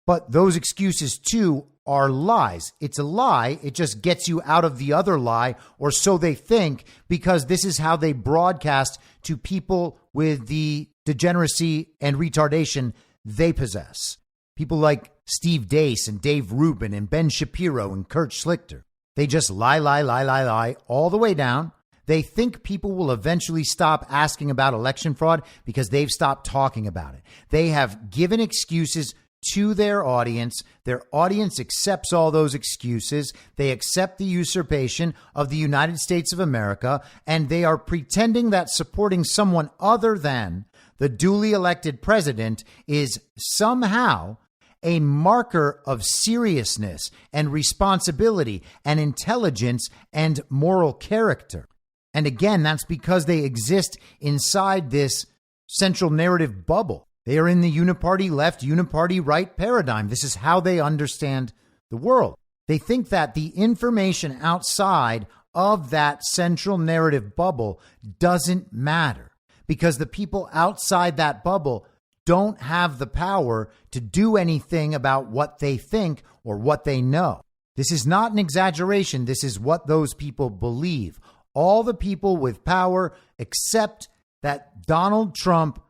But those excuses, too, are lies. It's a lie. It just gets you out of the other lie, or so they think, because this is how they broadcast to people with the degeneracy and retardation they possess. People like Steve Deace and Dave Rubin and Ben Shapiro and Kurt Schlichter. They just lie all the way down. They think people will eventually stop asking about election fraud because they've stopped talking about it. They have given excuses to their audience. Their audience accepts all those excuses. They accept the usurpation of the United States of America, and they are pretending that supporting someone other than the duly elected president is somehow a marker of seriousness and responsibility and intelligence and moral character. And again, that's because they exist inside this central narrative bubble. They are in the uniparty left, uniparty right paradigm. This is how they understand the world. They think that the information outside of that central narrative bubble doesn't matter because the people outside that bubble don't have the power to do anything about what they think or what they know. This is not an exaggeration. This is what those people believe. All the people with power accept that Donald Trump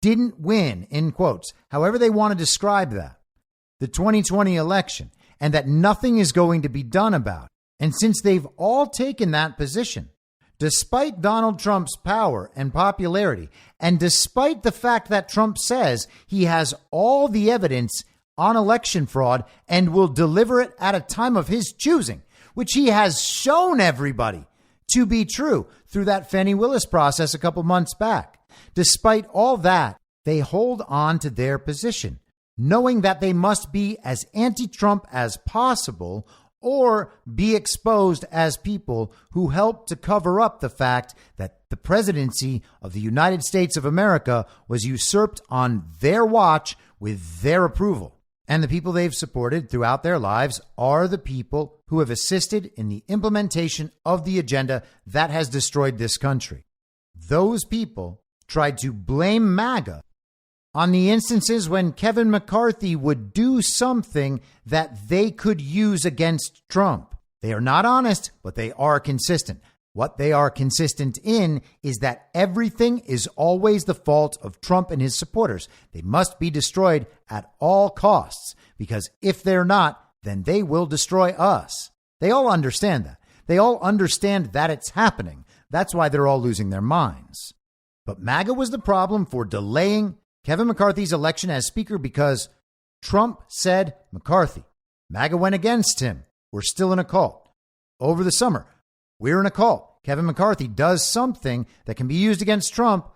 didn't win, in quotes, however they want to describe that, the 2020 election, and that nothing is going to be done about it. And since they've all taken that position, despite Donald Trump's power and popularity, and despite the fact that Trump says he has all the evidence on election fraud and will deliver it at a time of his choosing, which he has shown everybody to be true through that Fani Willis process a couple months back. Despite all that, they hold on to their position, knowing that they must be as anti-Trump as possible or be exposed as people who helped to cover up the fact that the presidency of the United States of America was usurped on their watch with their approval. And the people they've supported throughout their lives are the people who have assisted in the implementation of the agenda that has destroyed this country. Those people tried to blame MAGA on the instances when Kevin McCarthy would do something that they could use against Trump. They are not honest, but they are consistent. What they are consistent in is that everything is always the fault of Trump and his supporters. They must be destroyed at all costs, because if they're not, then they will destroy us. They all understand that. They all understand that it's happening. That's why they're all losing their minds. But MAGA was the problem for delaying Kevin McCarthy's election as Speaker because Trump said McCarthy. MAGA went against him. We're still in a cult. Over the summer, we're in a cult. Kevin McCarthy does something that can be used against Trump.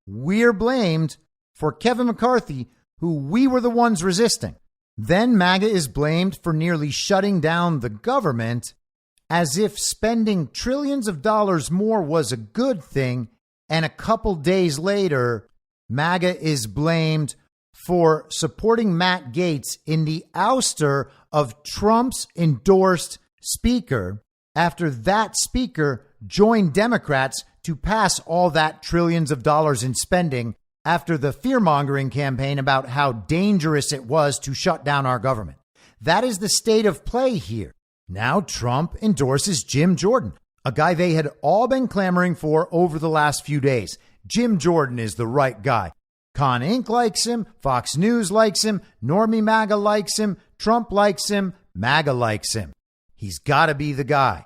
We're blamed for Kevin McCarthy, who we were the ones resisting. Then MAGA is blamed for nearly shutting down the government, as if spending trillions of dollars more was a good thing. And a couple days later, MAGA is blamed for supporting Matt Gaetz in the ouster of Trump's endorsed speaker after that speaker joined Democrats to pass all that trillions of dollars in spending after the fear-mongering campaign about how dangerous it was to shut down our government. That is the state of play here. Now Trump endorses Jim Jordan, a guy they had all been clamoring for over the last few days. Jim Jordan is the right guy. Con Inc. likes him. Fox News likes him. Normie MAGA likes him. Trump likes him. MAGA likes him. He's got to be the guy.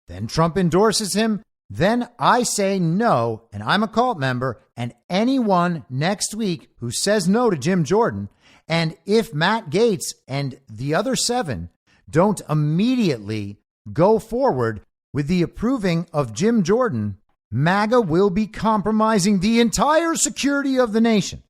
Then Trump endorses him. Then I say no, and I'm a cult member, and anyone next week who says no to Jim Jordan, and if Matt Gaetz and the other 7 don't immediately go forward with the approving of Jim Jordan, MAGA will be compromising the entire security of the nation.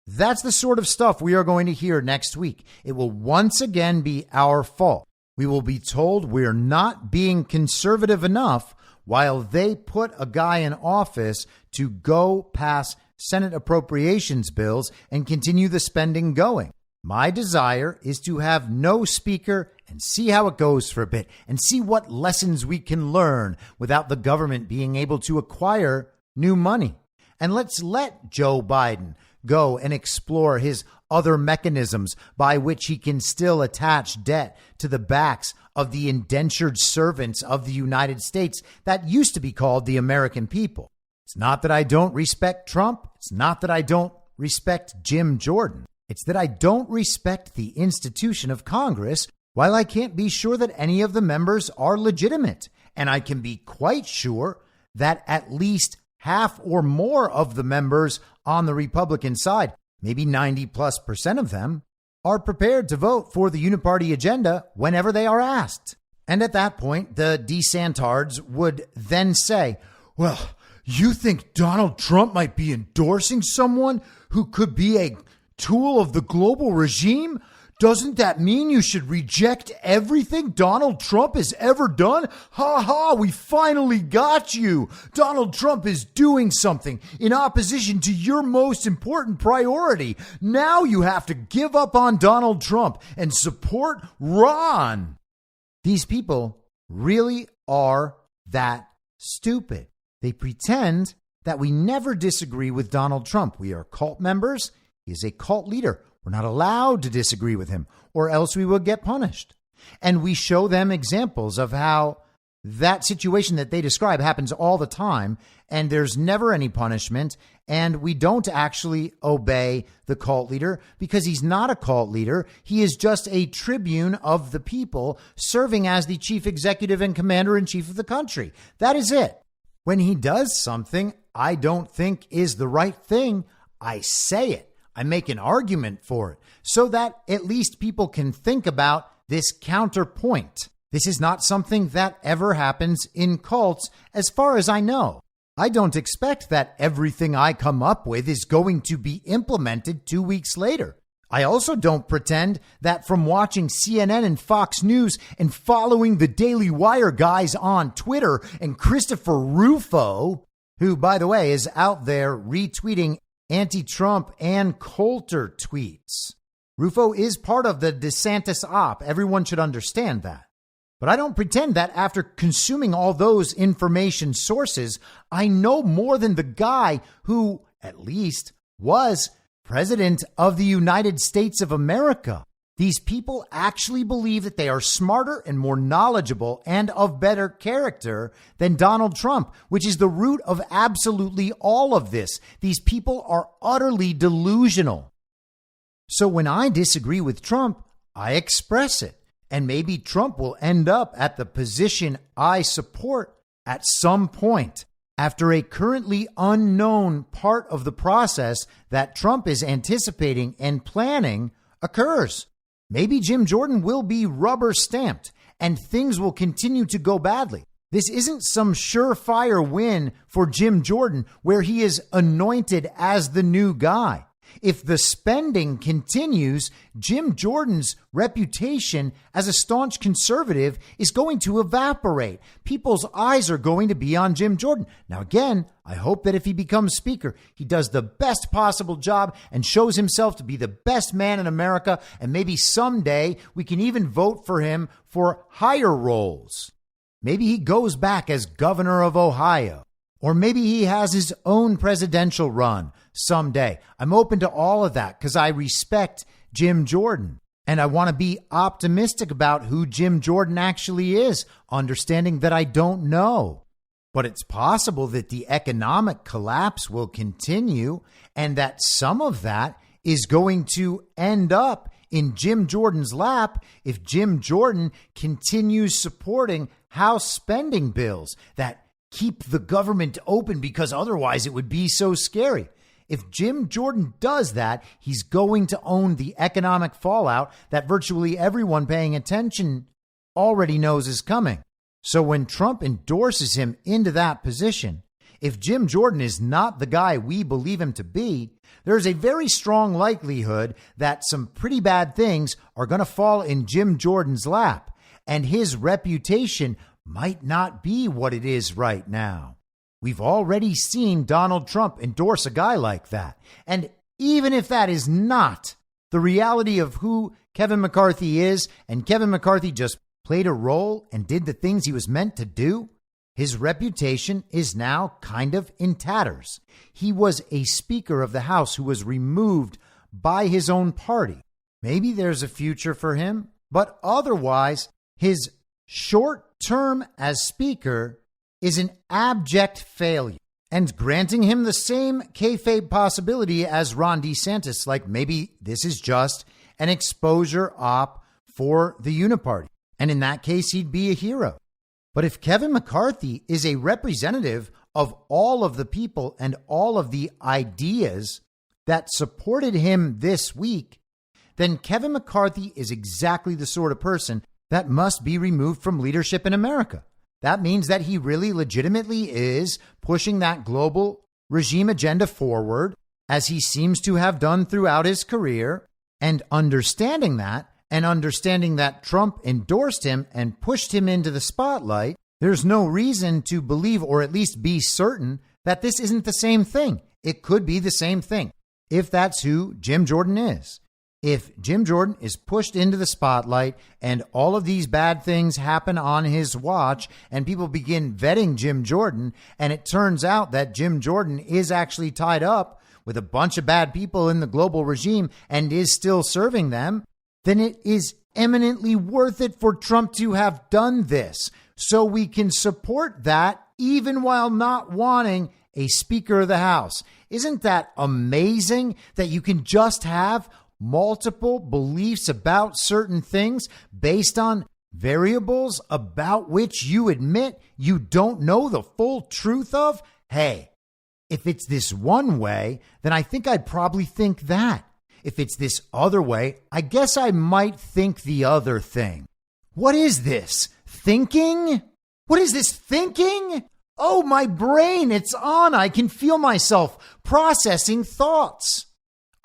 That's the sort of stuff we are going to hear next week. It will once again be our fault. We will be told we're not being conservative enough while they put a guy in office to go pass Senate appropriations bills and continue the spending going. My desire is to have no speaker and see how it goes for a bit and see what lessons we can learn without the government being able to acquire new money. And let's let Joe Biden go and explore his other mechanisms by which he can still attach debt to the backs of the indentured servants of the United States that used to be called the American people. It's not that I don't respect Trump. It's not that I don't respect Jim Jordan. It's that I don't respect the institution of Congress, while I can't be sure that any of the members are legitimate. And I can be quite sure that at least half or more of the members on the Republican side, maybe 90+% of them, are prepared to vote for the uniparty agenda whenever they are asked. And at that point, the DeSantards would then say, well, you think Donald Trump might be endorsing someone who could be a tool of the global regime? Doesn't that mean you should reject everything Donald Trump has ever done? Ha ha, we finally got you. Donald Trump is doing something in opposition to your most important priority. Now you have to give up on Donald Trump and support Ron. These people really are that stupid. They pretend that we never disagree with Donald Trump. We are cult members. He is a cult leader. We're not allowed to disagree with him, or else we will get punished. And we show them examples of how that situation that they describe happens all the time, and there's never any punishment, and we don't actually obey the cult leader because he's not a cult leader. He is just a tribune of the people serving as the chief executive and commander-in-chief of the country. That is it. When he does something I don't think is the right thing, I say it. I make an argument for it so that at least people can think about this counterpoint. This is not something that ever happens in cults, as far as I know. I don't expect that everything I come up with is going to be implemented 2 weeks later. I also don't pretend that from watching CNN and Fox News and following the Daily Wire guys on Twitter and Christopher Rufo, who, by the way, is out there retweeting anti-Trump and Coulter tweets. Rufo is part of the DeSantis op. Everyone should understand that. But I don't pretend that after consuming all those information sources, I know more than the guy who, at least, was President of the United States of America. These people actually believe that they are smarter and more knowledgeable and of better character than Donald Trump, which is the root of absolutely all of this. These people are utterly delusional. So when I disagree with Trump, I express it. And maybe Trump will end up at the position I support at some point after a currently unknown part of the process that Trump is anticipating and planning occurs. Maybe Jim Jordan will be rubber stamped and things will continue to go badly. This isn't some surefire win for Jim Jordan where he is anointed as the new guy. If the spending continues, Jim Jordan's reputation as a staunch conservative is going to evaporate. People's eyes are going to be on Jim Jordan. Now, again, I hope that if he becomes speaker, he does the best possible job and shows himself to be the best man in America. And maybe someday we can even vote for him for higher roles. Maybe he goes back as governor of Ohio. Or maybe he has his own presidential run someday. I'm open to all of that because I respect Jim Jordan. And I want to be optimistic about who Jim Jordan actually is, understanding that I don't know. But it's possible that the economic collapse will continue and that some of that is going to end up in Jim Jordan's lap if Jim Jordan continues supporting House spending bills that keep the government open because otherwise it would be so scary. If Jim Jordan does that, he's going to own the economic fallout that virtually everyone paying attention already knows is coming. So when Trump endorses him into that position, if Jim Jordan is not the guy we believe him to be, there's a very strong likelihood that some pretty bad things are going to fall in Jim Jordan's lap, and his reputation might not be what it is right now. We've already seen Donald Trump endorse a guy like that. And even if that is not the reality of who Kevin McCarthy is, and Kevin McCarthy just played a role and did the things he was meant to do, His reputation is now kind of in tatters. He was a Speaker of the House who was removed by his own party. Maybe there's a future for him, but otherwise, his short term as Speaker is an abject failure. And granting him the same kayfabe possibility as Ron DeSantis, like maybe this is just an exposure op for the Uniparty. And in that case, he'd be a hero. But if Kevin McCarthy is a representative of all of the people and all of the ideas that supported him this week, then Kevin McCarthy is exactly the sort of person that must be removed from leadership in America. That means that he really legitimately is pushing that global regime agenda forward, as he seems to have done throughout his career, and understanding that Trump endorsed him and pushed him into the spotlight, there's no reason to believe, or at least be certain, that this isn't the same thing. It could be the same thing if that's who Jim Jordan is. If Jim Jordan is pushed into the spotlight and all of these bad things happen on his watch and people begin vetting Jim Jordan, and it turns out that Jim Jordan is actually tied up with a bunch of bad people in the global regime and is still serving them, then it is eminently worth it for Trump to have done this. So we can support that even while not wanting a Speaker of the House. Isn't that amazing that you can just have multiple beliefs about certain things based on variables about which you admit you don't know the full truth of? Hey, if it's this one way, then I think I'd probably think that. If it's this other way, I guess I might think the other thing. What is this? Thinking? What is this thinking? Oh, my brain, it's on. I can feel myself processing thoughts.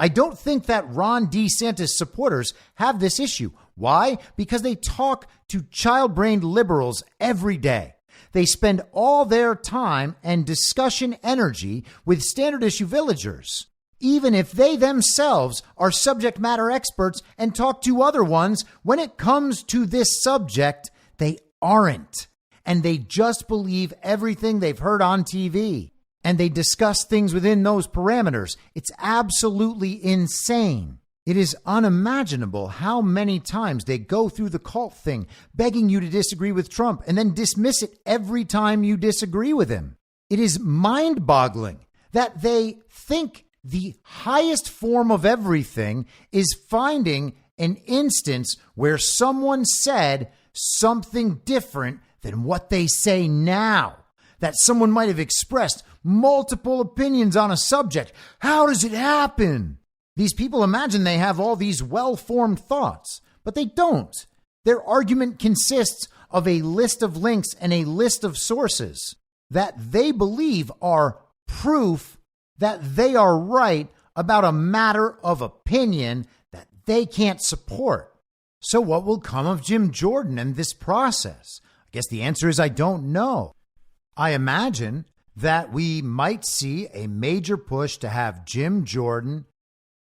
I don't think that Ron DeSantis supporters have this issue. Why? Because they talk to child-brained liberals every day. They spend all their time and discussion energy with standard issue villagers, even if they themselves are subject matter experts and talk to other ones. When it comes to this subject, they aren't. And they just believe everything they've heard on TV. And they discuss things within those parameters. It's absolutely insane. It is unimaginable how many times they go through the cult thing, begging you to disagree with Trump and then dismiss it every time you disagree with him. It is mind-boggling that they think the highest form of everything is finding an instance where someone said something different than what they say now. That someone might have expressed multiple opinions on a subject. How does it happen? These people imagine they have all these well-formed thoughts, but they don't. Their argument consists of a list of links and a list of sources that they believe are proof that they are right about a matter of opinion that they can't support. So what will come of Jim Jordan and this process? I guess the answer is I don't know. I imagine that we might see a major push to have Jim Jordan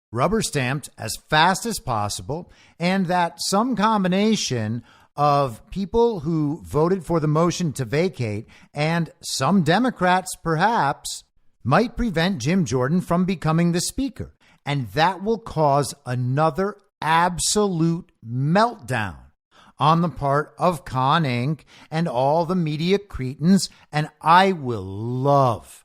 rubber stamped as fast as possible, and that some combination of people who voted for the motion to vacate and some Democrats perhaps might prevent Jim Jordan from becoming the Speaker. And that will cause another absolute meltdown on the part of Con Inc. and all the media cretins, and I will love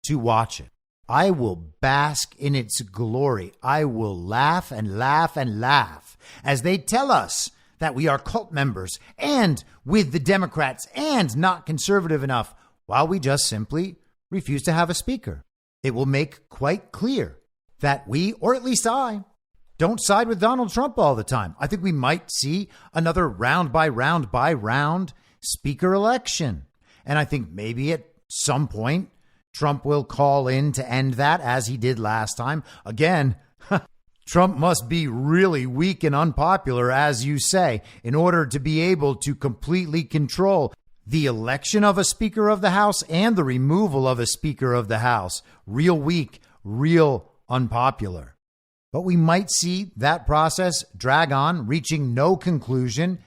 to watch it. I will bask in its glory. I will laugh and laugh and laugh as they tell us that we are cult members and with the Democrats and not conservative enough, while we just simply refuse to have a speaker. It will make quite clear that we, or at least I, don't side with Donald Trump all the time. I think we might see another round by round speaker election. And I think maybe at some point, Trump will call in to end that as he did last time. Again, Trump must be really weak and unpopular, as you say, in order to be able to completely control the election of a Speaker of the House and the removal of a Speaker of the House. Real weak, real unpopular. But we might see that process drag on, reaching no conclusion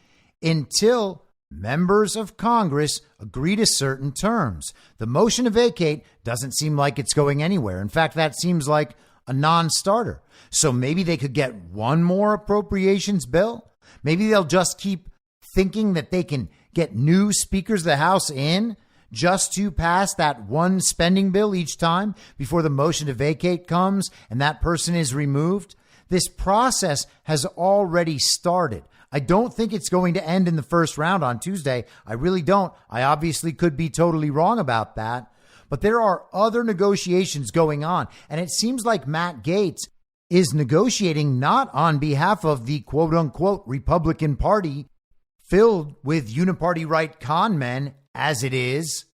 until members of Congress agree to certain terms. The motion to vacate doesn't seem like it's going anywhere. In fact, that seems like a non-starter. So maybe they could get one more appropriations bill. Maybe they'll just keep thinking that they can get new speakers of the House in just to pass that one spending bill each time before the motion to vacate comes and that person is removed. This process has already started. I don't think it's going to end in the first round on Tuesday. I really don't. I obviously could be totally wrong about that. But there are other negotiations going on. And it seems like Matt Gaetz is negotiating not on behalf of the quote unquote Republican Party filled with uniparty right con men as it is.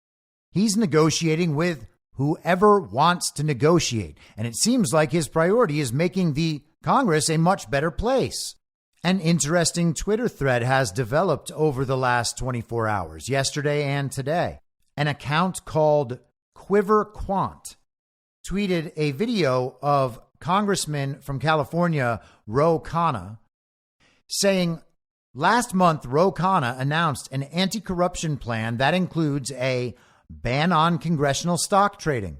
He's negotiating with whoever wants to negotiate. And it seems like his priority is making the Congress a much better place. An interesting Twitter thread has developed over the last 24 hours, yesterday and today. An account called Quiver Quant tweeted a video of Congressman from California, Ro Khanna, saying, last month, Ro Khanna announced an anti-corruption plan that includes a ban on congressional stock trading,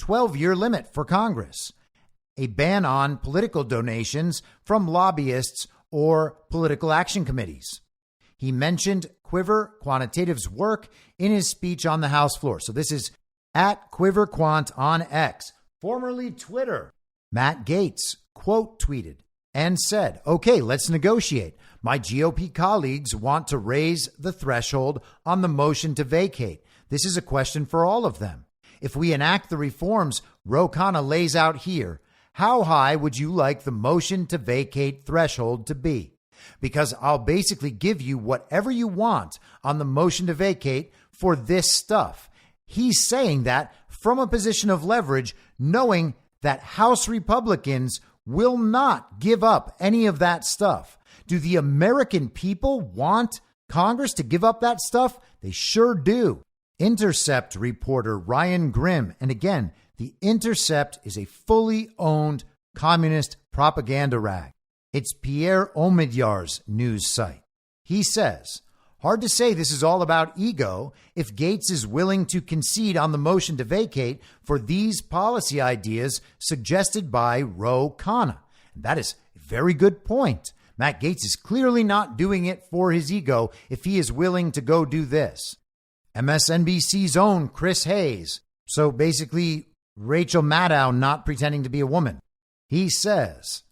12-year limit for Congress, a ban on political donations from lobbyists or political action committees. He mentioned Quiver Quantitative's work in his speech on the House floor. So this is at Quiver Quant on X, formerly Twitter. Matt Gaetz quote tweeted and said, okay, let's negotiate. My GOP colleagues want to raise the threshold on the motion to vacate. This is a question for all of them. If we enact the reforms Ro Khanna lays out here, how high would you like the motion to vacate threshold to be? Because I'll basically give you whatever you want on the motion to vacate for this stuff. He's saying that from a position of leverage, knowing that House Republicans will not give up any of that stuff. Do the American people want Congress to give up that stuff? They sure do. Intercept reporter Ryan Grimm, and again, The Intercept is a fully owned communist propaganda rag. It's Pierre Omidyar's news site. He says, hard to say this is all about ego if Gaetz is willing to concede on the motion to vacate for these policy ideas suggested by Ro Khanna. And that is a very good point. Matt Gaetz is clearly not doing it for his ego if he is willing to go do this. MSNBC's own Chris Hayes, so basically Rachel Maddow not pretending to be a woman. He says,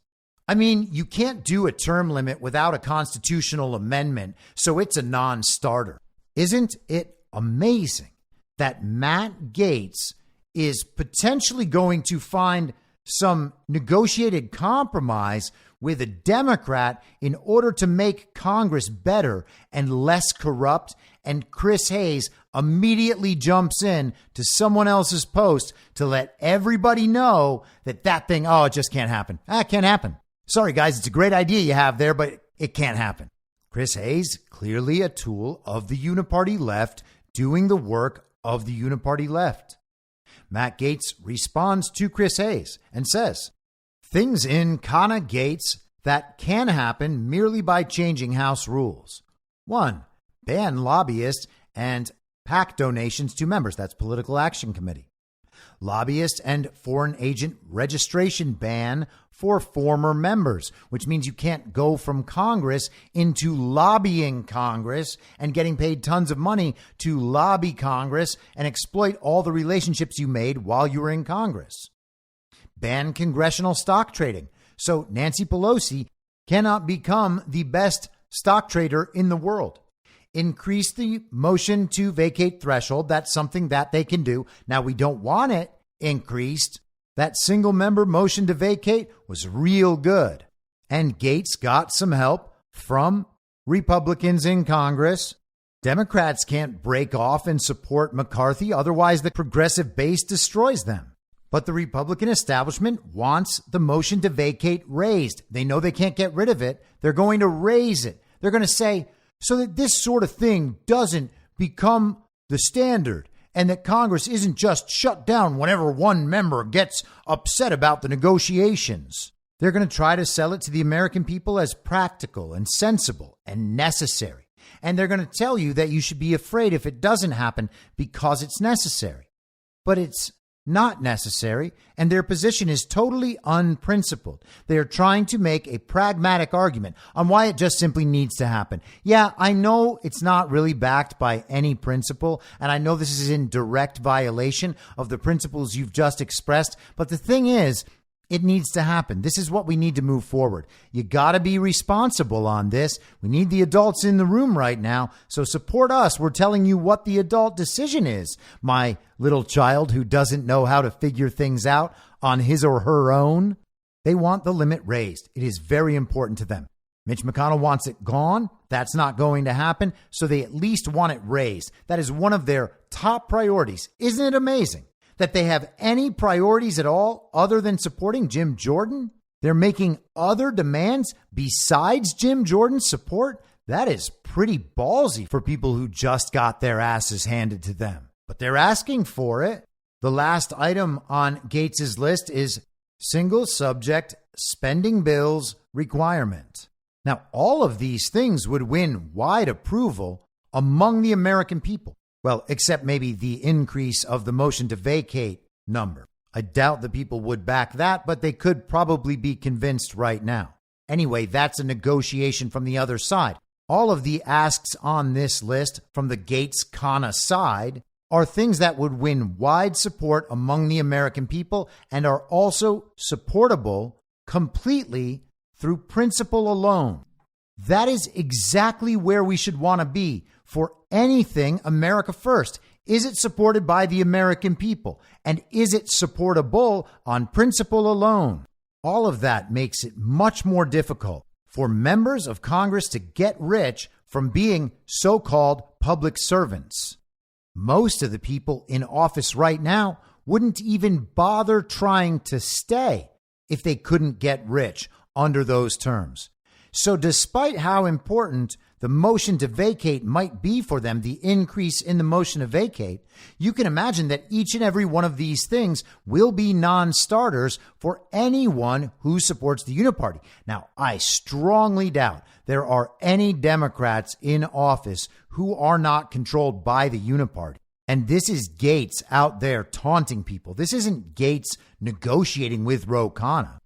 I mean, you can't do a term limit without a constitutional amendment, so it's a non-starter. Isn't it amazing that Matt Gaetz is potentially going to find some negotiated compromise with a Democrat in order to make Congress better and less corrupt, and Chris Hayes immediately jumps in to someone else's post to let everybody know that thing, it just can't happen. It can't happen. Sorry, guys, it's a great idea you have there, but it can't happen. Chris Hayes, clearly a tool of the uniparty left, doing the work of the uniparty left. Matt Gaetz responds to Chris Hayes and says, things in Khanna Gaetz that can happen merely by changing House rules. 1, ban lobbyists and PAC donations to members. That's Political Action Committee. Lobbyist and foreign agent registration ban for former members, which means you can't go from Congress into lobbying Congress and getting paid tons of money to lobby Congress and exploit all the relationships you made while you were in Congress. Ban congressional stock trading, so Nancy Pelosi cannot become the best stock trader in the world. Increase the motion to vacate threshold. That's something that they can do. Now, we don't want it increased. That single member motion to vacate was real good. And Gaetz got some help from Republicans in Congress. Democrats can't break off and support McCarthy. Otherwise, the progressive base destroys them. But the Republican establishment wants the motion to vacate raised. They know they can't get rid of it. They're going to raise it. They're going to say, so that this sort of thing doesn't become the standard and that Congress isn't just shut down whenever one member gets upset about the negotiations. They're going to try to sell it to the American people as practical and sensible and necessary. And they're going to tell you that you should be afraid if it doesn't happen because it's necessary. But it's not necessary, and their position is totally unprincipled. They are trying to make a pragmatic argument on why it just simply needs to happen. Yeah, I know it's not really backed by any principle, and I know this is in direct violation of the principles you've just expressed, but the thing is, it needs to happen. This is what we need to move forward. You got to be responsible on this. We need the adults in the room right now. So support us. We're telling you what the adult decision is. My little child who doesn't know how to figure things out on his or her own. They want the limit raised. It is very important to them. Mitch McConnell wants it gone. That's not going to happen. So they at least want it raised. That is one of their top priorities. Isn't it amazing that they have any priorities at all other than supporting Jim Jordan? They're making other demands besides Jim Jordan's support? That is pretty ballsy for people who just got their asses handed to them. But they're asking for it. The last item on Gates's list is single subject spending bills requirement. Now, all of these things would win wide approval among the American people. Well, except maybe the increase of the motion to vacate number. I doubt the people would back that, but they could probably be convinced right now. Anyway, that's a negotiation from the other side. All of the asks on this list from the Gates-Kana side are things that would win wide support among the American people and are also supportable completely through principle alone. That is exactly where we should want to be for anything America First. Is it supported by the American people? And is it supportable on principle alone? All of that makes it much more difficult for members of Congress to get rich from being so-called public servants. Most of the people in office right now wouldn't even bother trying to stay if they couldn't get rich under those terms. So despite how important the motion to vacate might be for them, the increase in the motion to vacate, you can imagine that each and every one of these things will be non-starters for anyone who supports the Uniparty. Now, I strongly doubt there are any Democrats in office who are not controlled by the Uniparty. And this is Gates out there taunting people. This isn't Gates negotiating with Ro Khanna.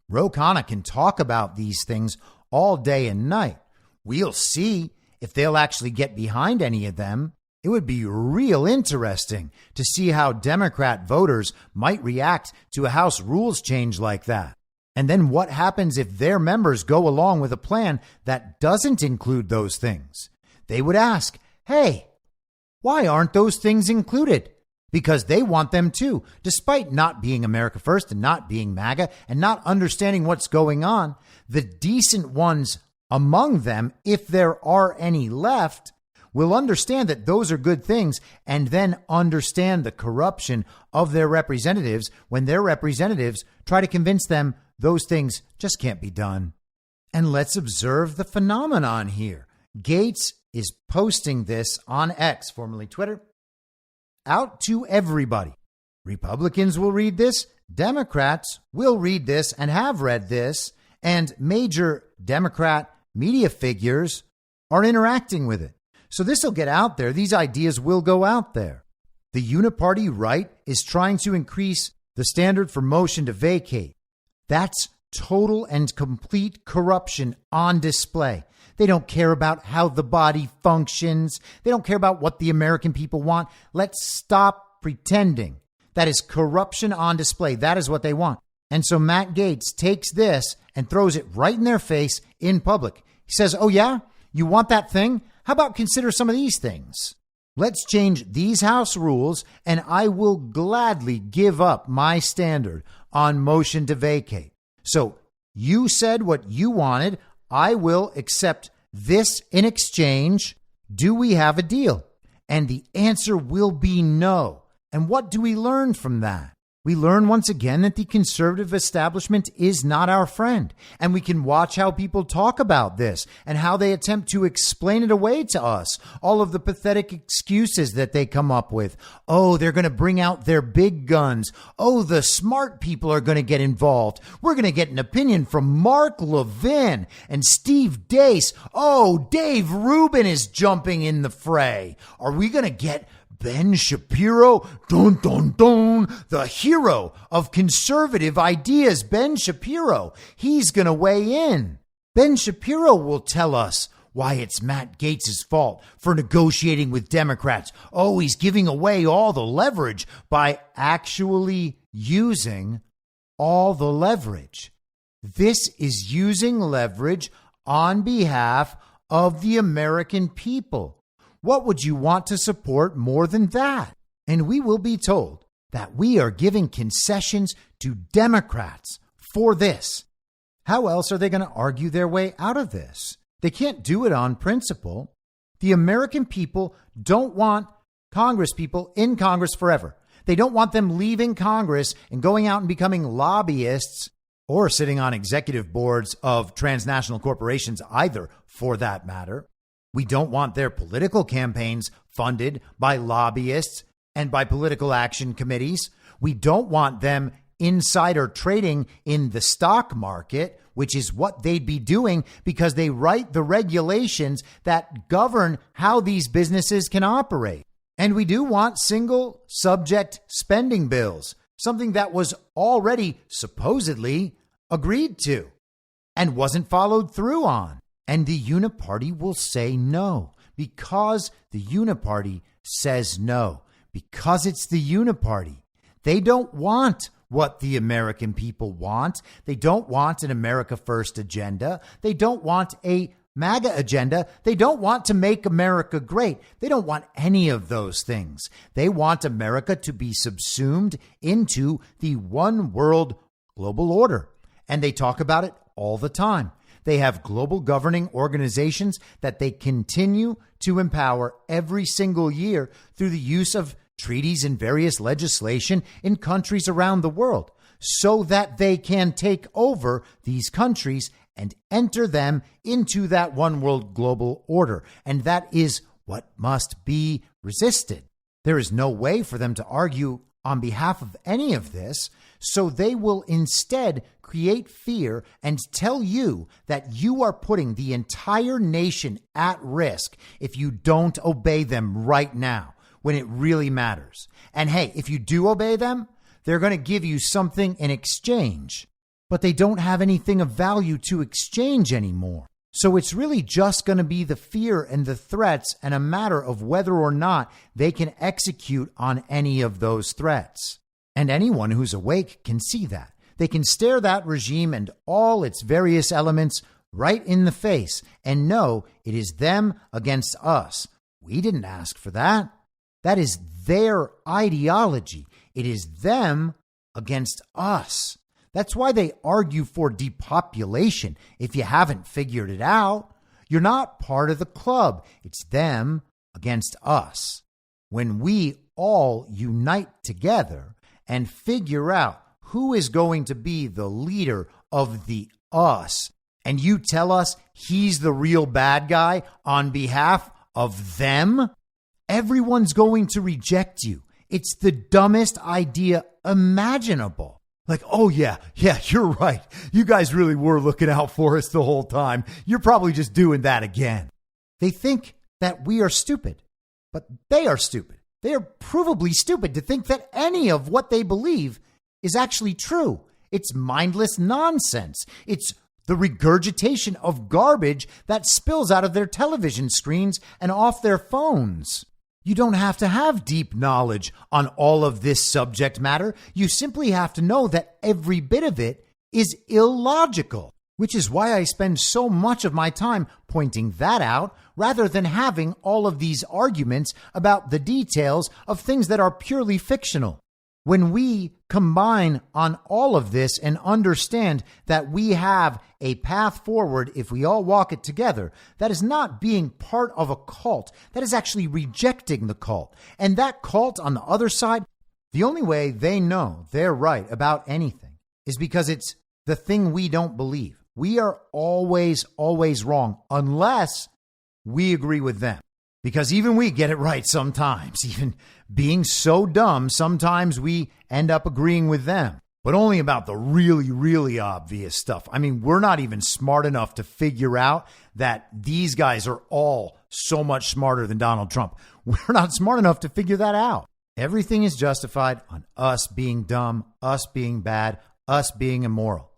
Ro Khanna can talk about these things all day and night. We'll see if they'll actually get behind any of them. It would be real interesting to see how Democrat voters might react to a House rules change like that. And then what happens if their members go along with a plan that doesn't include those things? They would ask, hey, why aren't those things included? Because they want them too, despite not being America First and not being MAGA and not understanding what's going on. The decent ones among them, if there are any left, will understand that those are good things and then understand the corruption of their representatives when their representatives try to convince them those things just can't be done. And let's observe the phenomenon here. Gates is posting this on X, formerly Twitter, out to everybody. Republicans will read this. Democrats will read this and have read this. And major Democrat media figures are interacting with it. So this will get out there. These ideas will go out there. The Uniparty right is trying to increase the standard for motion to vacate. That's total and complete corruption on display. They don't care about how the body functions. They don't care about what the American people want. Let's stop pretending. That is corruption on display. That is what they want. And so Matt Gaetz takes this and throws it right in their face in public. He says, oh yeah, you want that thing? How about consider some of these things? Let's change these House rules and I will gladly give up my standard on motion to vacate. So you said what you wanted. I will accept this in exchange. Do we have a deal? And the answer will be no. And what do we learn from that? We learn once again that the conservative establishment is not our friend, and we can watch how people talk about this and how they attempt to explain it away to us. All of the pathetic excuses that they come up with. Oh, they're going to bring out their big guns. Oh, the smart people are going to get involved. We're going to get an opinion from Mark Levin and Steve Deace. Oh, Dave Rubin is jumping in the fray. Are we going to get Ben Shapiro, dun, dun, dun, the hero of conservative ideas, Ben Shapiro? He's going to weigh in. Ben Shapiro will tell us why it's Matt Gaetz' fault for negotiating with Democrats. Oh, he's giving away all the leverage by actually using all the leverage. This is using leverage on behalf of the American people. What would you want to support more than that? And we will be told that we are giving concessions to Democrats for this. How else are they going to argue their way out of this? They can't do it on principle. The American people don't want Congress people in Congress forever. They don't want them leaving Congress and going out and becoming lobbyists or sitting on executive boards of transnational corporations either, for that matter. We don't want their political campaigns funded by lobbyists and by political action committees. We don't want them insider trading in the stock market, which is what they'd be doing because they write the regulations that govern how these businesses can operate. And we do want single subject spending bills, something that was already supposedly agreed to and wasn't followed through on. And the Uniparty will say no because the Uniparty says no, because it's the Uniparty. They don't want what the American people want. They don't want an America First agenda. They don't want a MAGA agenda. They don't want to make America great. They don't want any of those things. They want America to be subsumed into the one world global order. And they talk about it all the time. They have global governing organizations that they continue to empower every single year through the use of treaties and various legislation in countries around the world so that they can take over these countries and enter them into that one world global order. And that is what must be resisted. There is no way for them to argue on behalf of any of this, so they will instead create fear and tell you that you are putting the entire nation at risk if you don't obey them right now when it really matters. And hey, if you do obey them, they're going to give you something in exchange, but they don't have anything of value to exchange anymore. So it's really just going to be the fear and the threats and a matter of whether or not they can execute on any of those threats. And anyone who's awake can see that. They can stare that regime and all its various elements right in the face and know it is them against us. We didn't ask for that. That is their ideology. It is them against us. That's why they argue for depopulation. If you haven't figured it out, you're not part of the club. It's them against us. When we all unite together and figure out who is going to be the leader of the us, and you tell us he's the real bad guy on behalf of them, everyone's going to reject you. It's the dumbest idea imaginable. Like, oh, yeah, you're right. You guys really were looking out for us the whole time. You're probably just doing that again. They think that we are stupid, but they are stupid. They are provably stupid to think that any of what they believe is actually true. It's mindless nonsense. It's the regurgitation of garbage that spills out of their television screens and off their phones. You don't have to have deep knowledge on all of this subject matter. You simply have to know that every bit of it is illogical, which is why I spend so much of my time pointing that out rather than having all of these arguments about the details of things that are purely fictional. When we combine on all of this and understand that we have a path forward if we all walk it together, that is not being part of a cult. That is actually rejecting the cult. And that cult on the other side, The only way they know they're right about anything is because it's the thing we don't believe. We are always, always wrong unless we agree with them. Because even we get it right sometimes. Even being so dumb, sometimes we end up agreeing with them. But only about the really, really obvious stuff. I mean, we're not even smart enough to figure out that these guys are all so much smarter than Donald Trump. We're not smart enough to figure that out. Everything is justified on us being dumb, us being bad, us being immoral.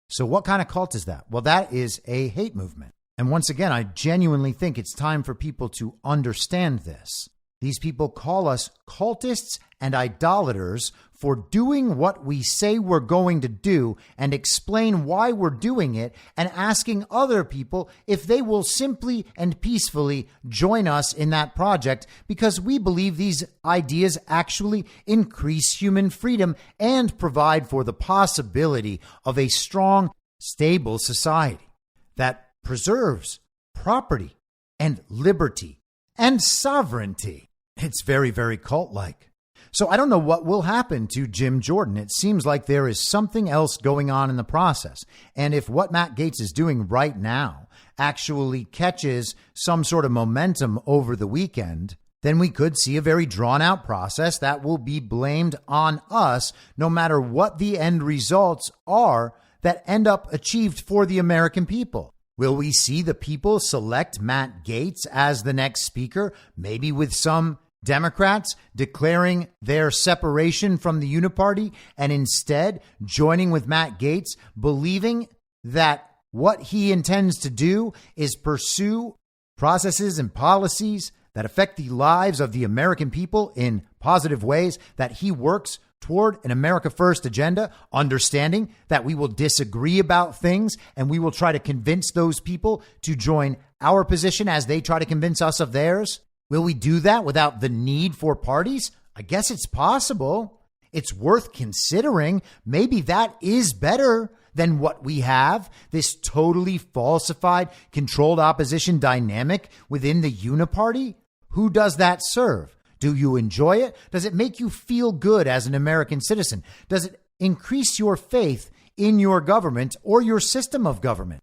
So what kind of cult is that? Well, that is a hate movement. And once again, I genuinely think it's time for people to understand this. These people call us cultists and idolaters for doing what we say we're going to do and explain why we're doing it and asking other people if they will simply and peacefully join us in that project because we believe these ideas actually increase human freedom and provide for the possibility of a strong, stable society that preserves property and liberty and sovereignty. It's very, very cult-like. So I don't know what will happen to Jim Jordan. It seems like there is something else going on in the process. And if what Matt Gaetz is doing right now actually catches some sort of momentum over the weekend, then we could see a very drawn-out process that will be blamed on us no matter what the end results are that end up achieved for the American people. Will we see the people select Matt Gaetz as the next speaker, maybe with some Democrats declaring their separation from the Uniparty and instead joining with Matt Gaetz, believing that what he intends to do is pursue processes and policies that affect the lives of the American people in positive ways, that he works toward an America First agenda, understanding that we will disagree about things and we will try to convince those people to join our position as they try to convince us of theirs? Will we do that without the need for parties? I guess it's possible. It's worth considering. Maybe that is better than what we have, this totally falsified, controlled opposition dynamic within the Uniparty. Who does that serve? Do you enjoy it? Does it make you feel good as an American citizen? Does it increase your faith in your government or your system of government?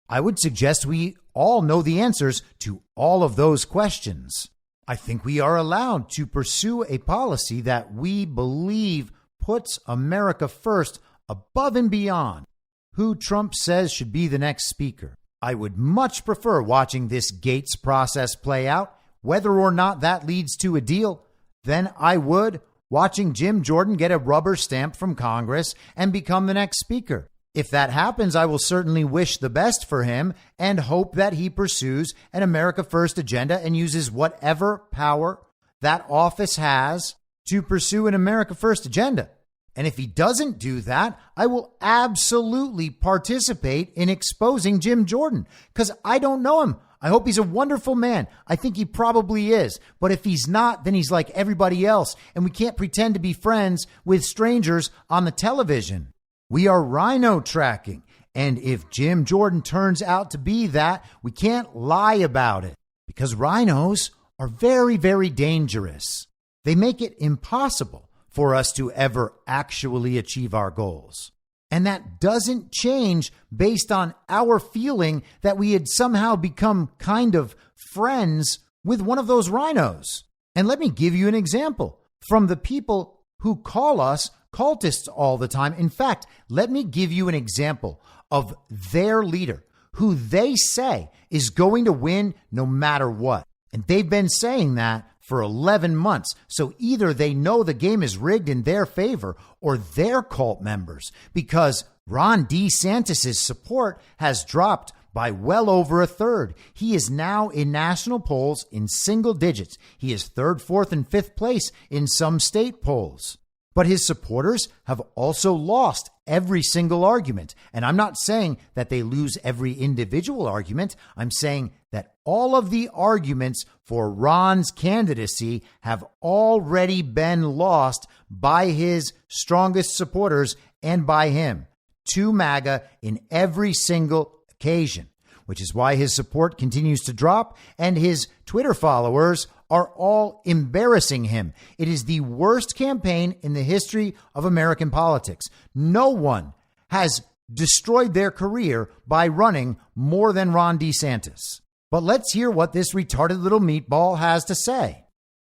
I would suggest we all know the answers to all of those questions. I think we are allowed to pursue a policy that we believe puts America first above and beyond who Trump says should be the next speaker. I would much prefer watching this Gaetz process play out, whether or not that leads to a deal, than I would watching Jim Jordan get a rubber stamp from Congress and become the next speaker. If that happens, I will certainly wish the best for him and hope that he pursues an America First agenda and uses whatever power that office has to pursue an America First agenda. And if he doesn't do that, I will absolutely participate in exposing Jim Jordan because I don't know him. I hope he's a wonderful man. I think he probably is. But if he's not, then he's like everybody else. And we can't pretend to be friends with strangers on the television. We are rhino tracking. And if Jim Jordan turns out to be that, we can't lie about it because rhinos are very, very dangerous. They make it impossible for us to ever actually achieve our goals. And that doesn't change based on our feeling that we had somehow become kind of friends with one of those rhinos. And let me give you an example from the people who call us cultists all the time. In fact, let me give you an example of their leader who they say is going to win no matter what. And they've been saying that for 11 months. So either they know the game is rigged in their favor or they're cult members, because Ron DeSantis' support has dropped by well over a third. He is now in national polls in single digits. He is third, fourth, and fifth place in some state polls. But his supporters have also lost every single argument. And I'm not saying that they lose every individual argument. I'm saying that all of the arguments for Ron's candidacy have already been lost by his strongest supporters and by him to MAGA in every single occasion, which is why his support continues to drop and his Twitter followers are all embarrassing him. It is the worst campaign in the history of American politics. No one has destroyed their career by running more than Ron DeSantis. But let's hear what this retarded little meatball has to say.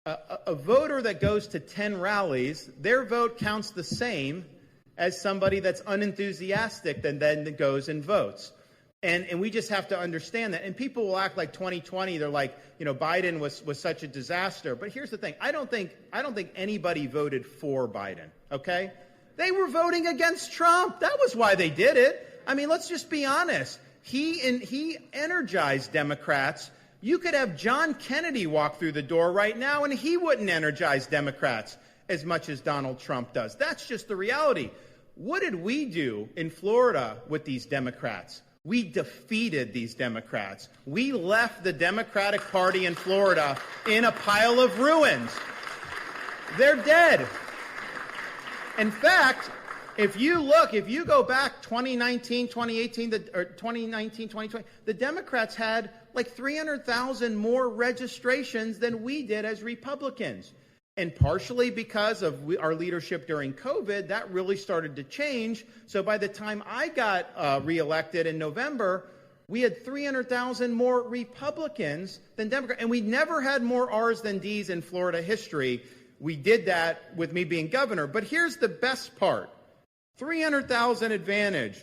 A voter that goes to 10 rallies, their vote counts the same as somebody that's unenthusiastic and then goes and votes. And we just have to understand that. And people will act like 2020, they're like, Biden was such a disaster. But here's the thing. I don't think anybody voted for Biden, okay? They were voting against Trump. That was why they did it. I mean, let's just be honest. He energized Democrats. You could have John Kennedy walk through the door right now, and he wouldn't energize Democrats as much as Donald Trump does. That's just the reality. What did we do in Florida with these Democrats? We defeated these Democrats. We left the Democratic Party in Florida in a pile of ruins. They're dead. In fact, if you go back 2019, 2018, or 2019, 2020, the Democrats had like 300,000 more registrations than we did as Republicans. And partially because of our leadership during COVID, that really started to change. So by the time I got reelected in November, we had 300,000 more Republicans than Democrats. And we never had more R's than D's in Florida history. We did that with me being governor. But here's the best part. 300,000 advantage.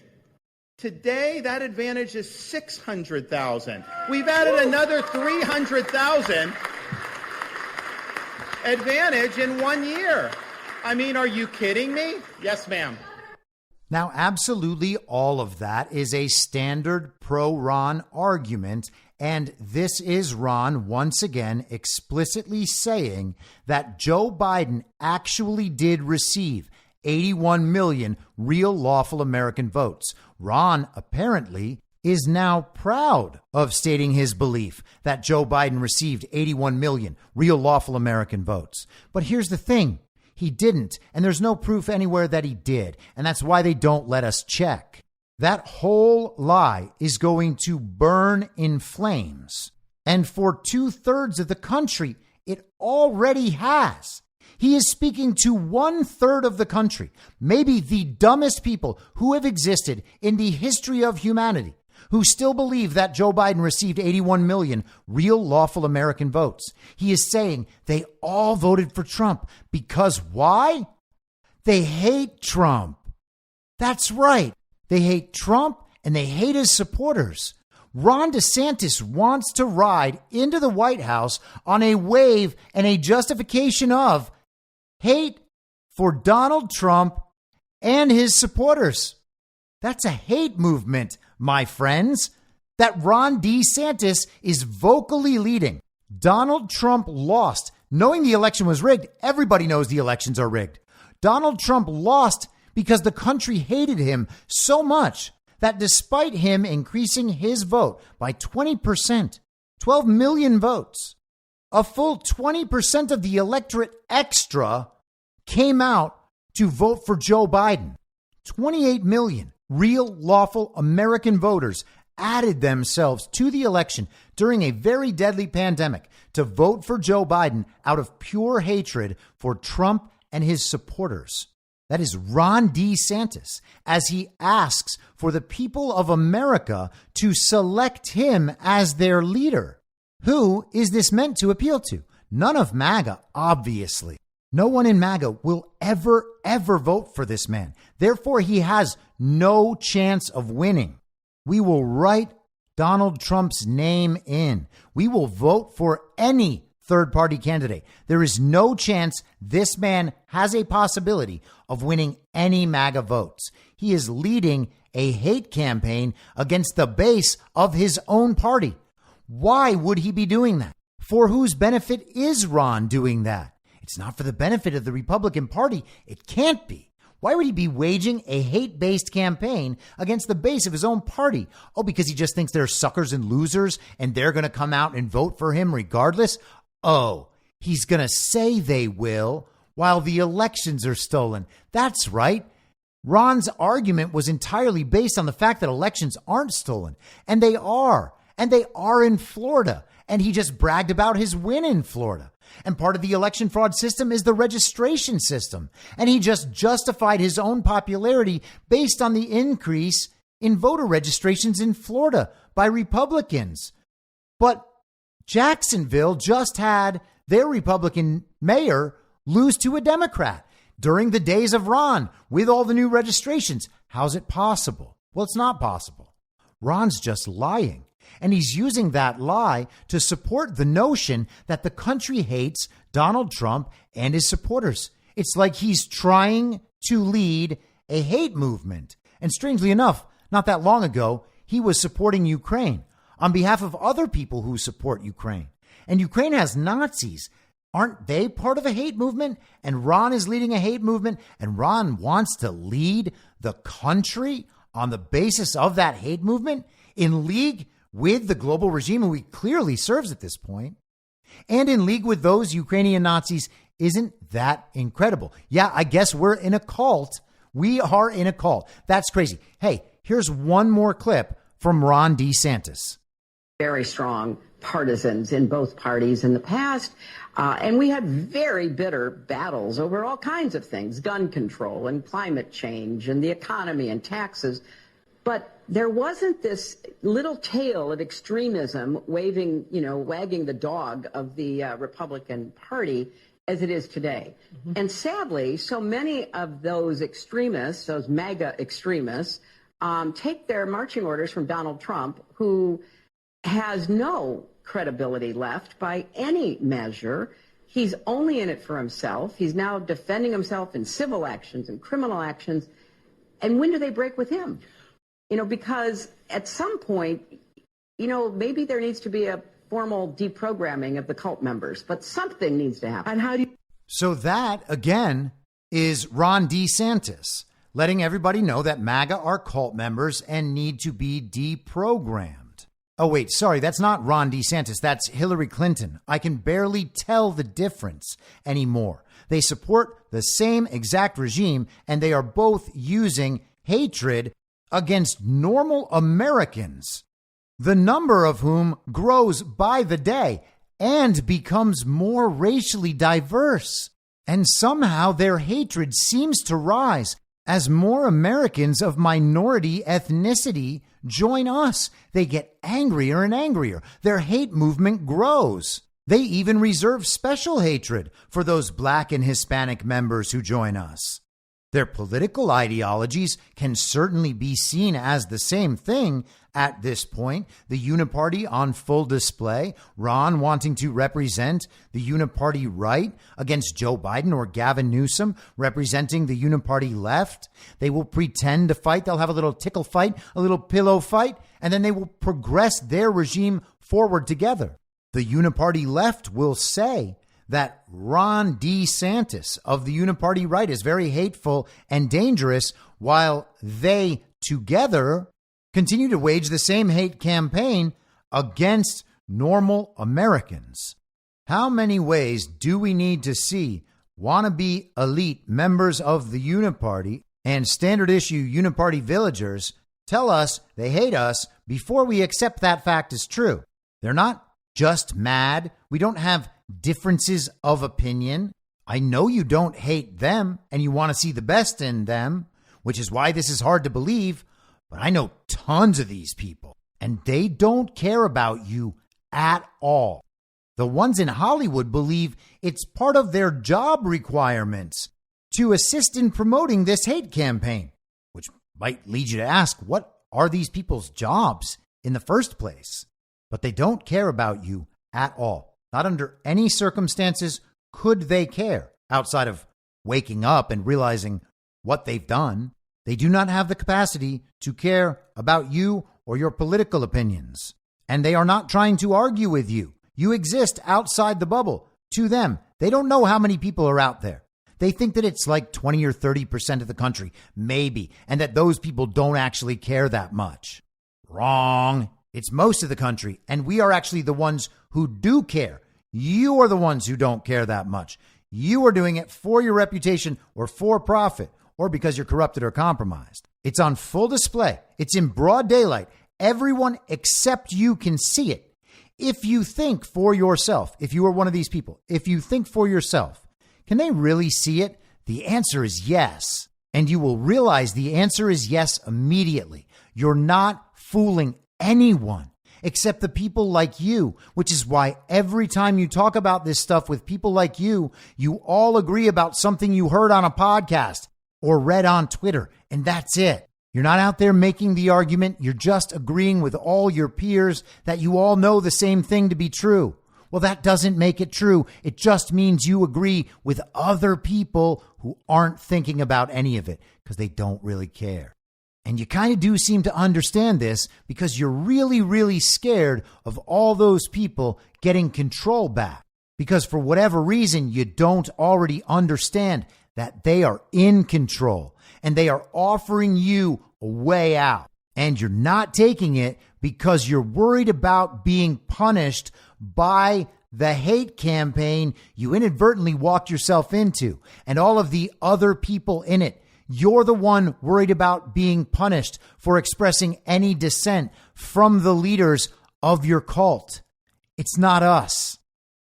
Today, that advantage is 600,000. We've added another 300,000 advantage in 1 year. I mean, are you kidding me? Yes, ma'am. Now, absolutely all of that is a standard pro-Ron argument, and this is Ron once again explicitly saying that Joe Biden actually did receive 81 million real lawful American votes. Ron apparently is now proud of stating his belief that Joe Biden received 81 million real lawful American votes. But here's the thing. He didn't, and there's no proof anywhere that he did, and that's why they don't let us check. That whole lie is going to burn in flames. And for 2/3 of the country, it already has. He is speaking to 1/3 of the country, maybe the dumbest people who have existed in the history of humanity, who still believe that Joe Biden received 81 million real lawful American votes. He is saying they all voted for Trump because why? They hate Trump. That's right. They hate Trump and they hate his supporters. Ron DeSantis wants to ride into the White House on a wave and a justification of hate for Donald Trump and his supporters. That's a hate movement, my friends, that Ron DeSantis is vocally leading. Donald Trump lost, knowing the election was rigged. Everybody knows the elections are rigged. Donald Trump lost because the country hated him so much that despite him increasing his vote by 20%, 12 million votes, a full 20% of the electorate extra came out to vote for Joe Biden. 28 million real lawful American voters added themselves to the election during a very deadly pandemic to vote for Joe Biden out of pure hatred for Trump and his supporters. That is Ron DeSantis, as he asks for the people of America to select him as their leader. Who is this meant to appeal to? None of MAGA, obviously. No one in MAGA will ever vote for this man. Therefore, he has no chance of winning. We will write Donald Trump's name in. We will vote for any third-party candidate. There is no chance this man has a possibility of winning any MAGA votes. He is leading a hate campaign against the base of his own party. Why would he be doing that? For whose benefit is Ron doing that? It's not for the benefit of the Republican Party. It can't be. Why would he be waging a hate-based campaign against the base of his own party? Oh, because he just thinks they're suckers and losers and they're going to come out and vote for him regardless? Oh, he's going to say they will while the elections are stolen. That's right. Ron's argument was entirely based on the fact that elections aren't stolen, and they are. And they are in Florida. And he just bragged about his win in Florida. And part of the election fraud system is the registration system. And he just justified his own popularity based on the increase in voter registrations in Florida by Republicans. But Jacksonville just had their Republican mayor lose to a Democrat during the days of Ron with all the new registrations. How's it possible? Well, it's not possible. Ron's just lying. And he's using that lie to support the notion that the country hates Donald Trump and his supporters. It's like he's trying to lead a hate movement. And strangely enough, not that long ago, he was supporting Ukraine on behalf of other people who support Ukraine. And Ukraine has Nazis. Aren't they part of a hate movement? And Ron is leading a hate movement. And Ron wants to lead the country on the basis of that hate movement in league with the global regime who he clearly serves at this point, and in league with those Ukrainian Nazis. Isn't that incredible? Yeah, I guess we're in a cult. We are in a cult. That's crazy. Hey, here's one more clip from Ron DeSantis. Very strong partisans in both parties in the past. And we had very bitter battles over all kinds of things, gun control and climate change and the economy and taxes. But there wasn't this little tail of extremism wagging the dog of the Republican Party as it is today. Mm-hmm. And sadly, so many of those extremists, those MAGA extremists, take their marching orders from Donald Trump, who has no credibility left by any measure. He's only in it for himself. He's now defending himself in civil actions and criminal actions. And when do they break with him? Because at some point, maybe there needs to be a formal deprogramming of the cult members, but something needs to happen. And how do you? So that, again, is Ron DeSantis letting everybody know that MAGA are cult members and need to be deprogrammed. Oh, wait, sorry, that's not Ron DeSantis. That's Hillary Clinton. I can barely tell the difference anymore. They support the same exact regime, and they are both using hatred against normal Americans, the number of whom grows by the day and becomes more racially diverse. And somehow their hatred seems to rise as more Americans of minority ethnicity join us. They get angrier and angrier. Their hate movement grows. They even reserve special hatred for those Black and Hispanic members who join us. Their political ideologies can certainly be seen as the same thing at this point. The uniparty on full display, Ron wanting to represent the uniparty right against Joe Biden or Gavin Newsom representing the uniparty left. They will pretend to fight. They'll have a little tickle fight, a little pillow fight, and then they will progress their regime forward together. The uniparty left will say that Ron DeSantis of the uniparty right is very hateful and dangerous, while they together continue to wage the same hate campaign against normal Americans. How many ways do we need to see wannabe elite members of the uniparty and standard issue uniparty villagers tell us they hate us before we accept that fact as true? They're not just mad. We don't have differences of opinion. I know you don't hate them and you want to see the best in them, which is why this is hard to believe. But I know tons of these people and they don't care about you at all. The ones in Hollywood believe it's part of their job requirements to assist in promoting this hate campaign, which might lead you to ask, what are these people's jobs in the first place? But they don't care about you at all. Not under any circumstances could they care outside of waking up and realizing what they've done. They do not have the capacity to care about you or your political opinions. And they are not trying to argue with you. You exist outside the bubble. To them, they don't know how many people are out there. They think that it's like 20 or 30% of the country, maybe, and that those people don't actually care that much. Wrong. It's most of the country, and we are actually the ones who do care. You are the ones who don't care that much. You are doing it for your reputation or for profit or because you're corrupted or compromised. It's on full display. It's in broad daylight. Everyone except you can see it. If you think for yourself, if you are one of these people, if you think for yourself, can they really see it? The answer is yes. And you will realize the answer is yes immediately. You're not fooling anyone except the people like you, which is why every time you talk about this stuff with people like you, you all agree about something you heard on a podcast or read on Twitter, and that's it. You're not out there making the argument. You're just agreeing with all your peers that you all know the same thing to be true. Well, that doesn't make it true. It just means you agree with other people who aren't thinking about any of it because they don't really care. And you kind of do seem to understand this because you're really, really scared of all those people getting control back. Because for whatever reason, you don't already understand that they are in control and they are offering you a way out. And you're not taking it because you're worried about being punished by the hate campaign you inadvertently walked yourself into and all of the other people in it. You're the one worried about being punished for expressing any dissent from the leaders of your cult. It's not us.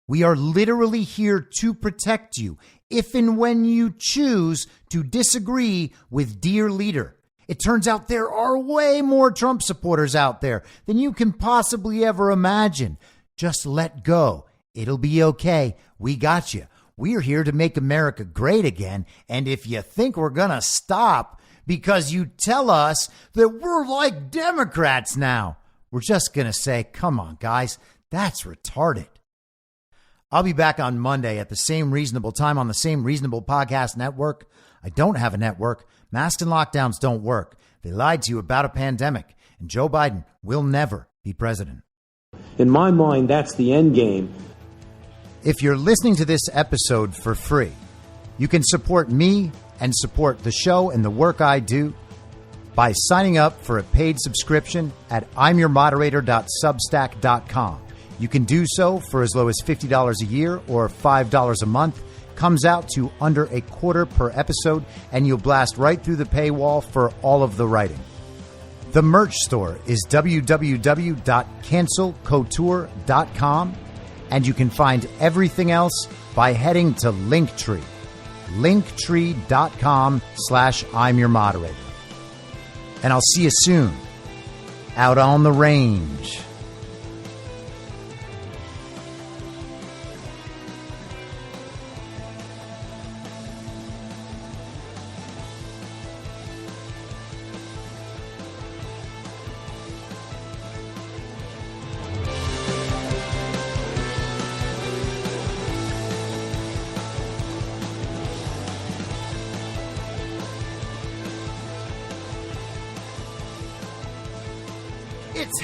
We are literally here to protect you if and when you choose to disagree with dear leader. It turns out there are way more Trump supporters out there than you can possibly ever imagine. Just let go. It'll be okay. We got you. We're here to make America great again. And if you think we're going to stop because you tell us that we're like Democrats now, we're just going to say, come on, guys, that's retarded. I'll be back on Monday at the same reasonable time on the same reasonable podcast network. I don't have a network. Masks and lockdowns don't work. They lied to you about a pandemic, and Joe Biden will never be president. In my mind, that's the end game. If you're listening to this episode for free, you can support me and support the show and the work I do by signing up for a paid subscription at imyourmoderator.substack.com. You can do so for as low as $50 a year or $5 a month. Comes out to under $0.25 per episode, and you'll blast right through the paywall for all of the writing. The merch store is www.cancelcouture.com, and you can find everything else by heading to Linktree, linktree.com/I'm your moderator. And I'll see you soon out on the range. It's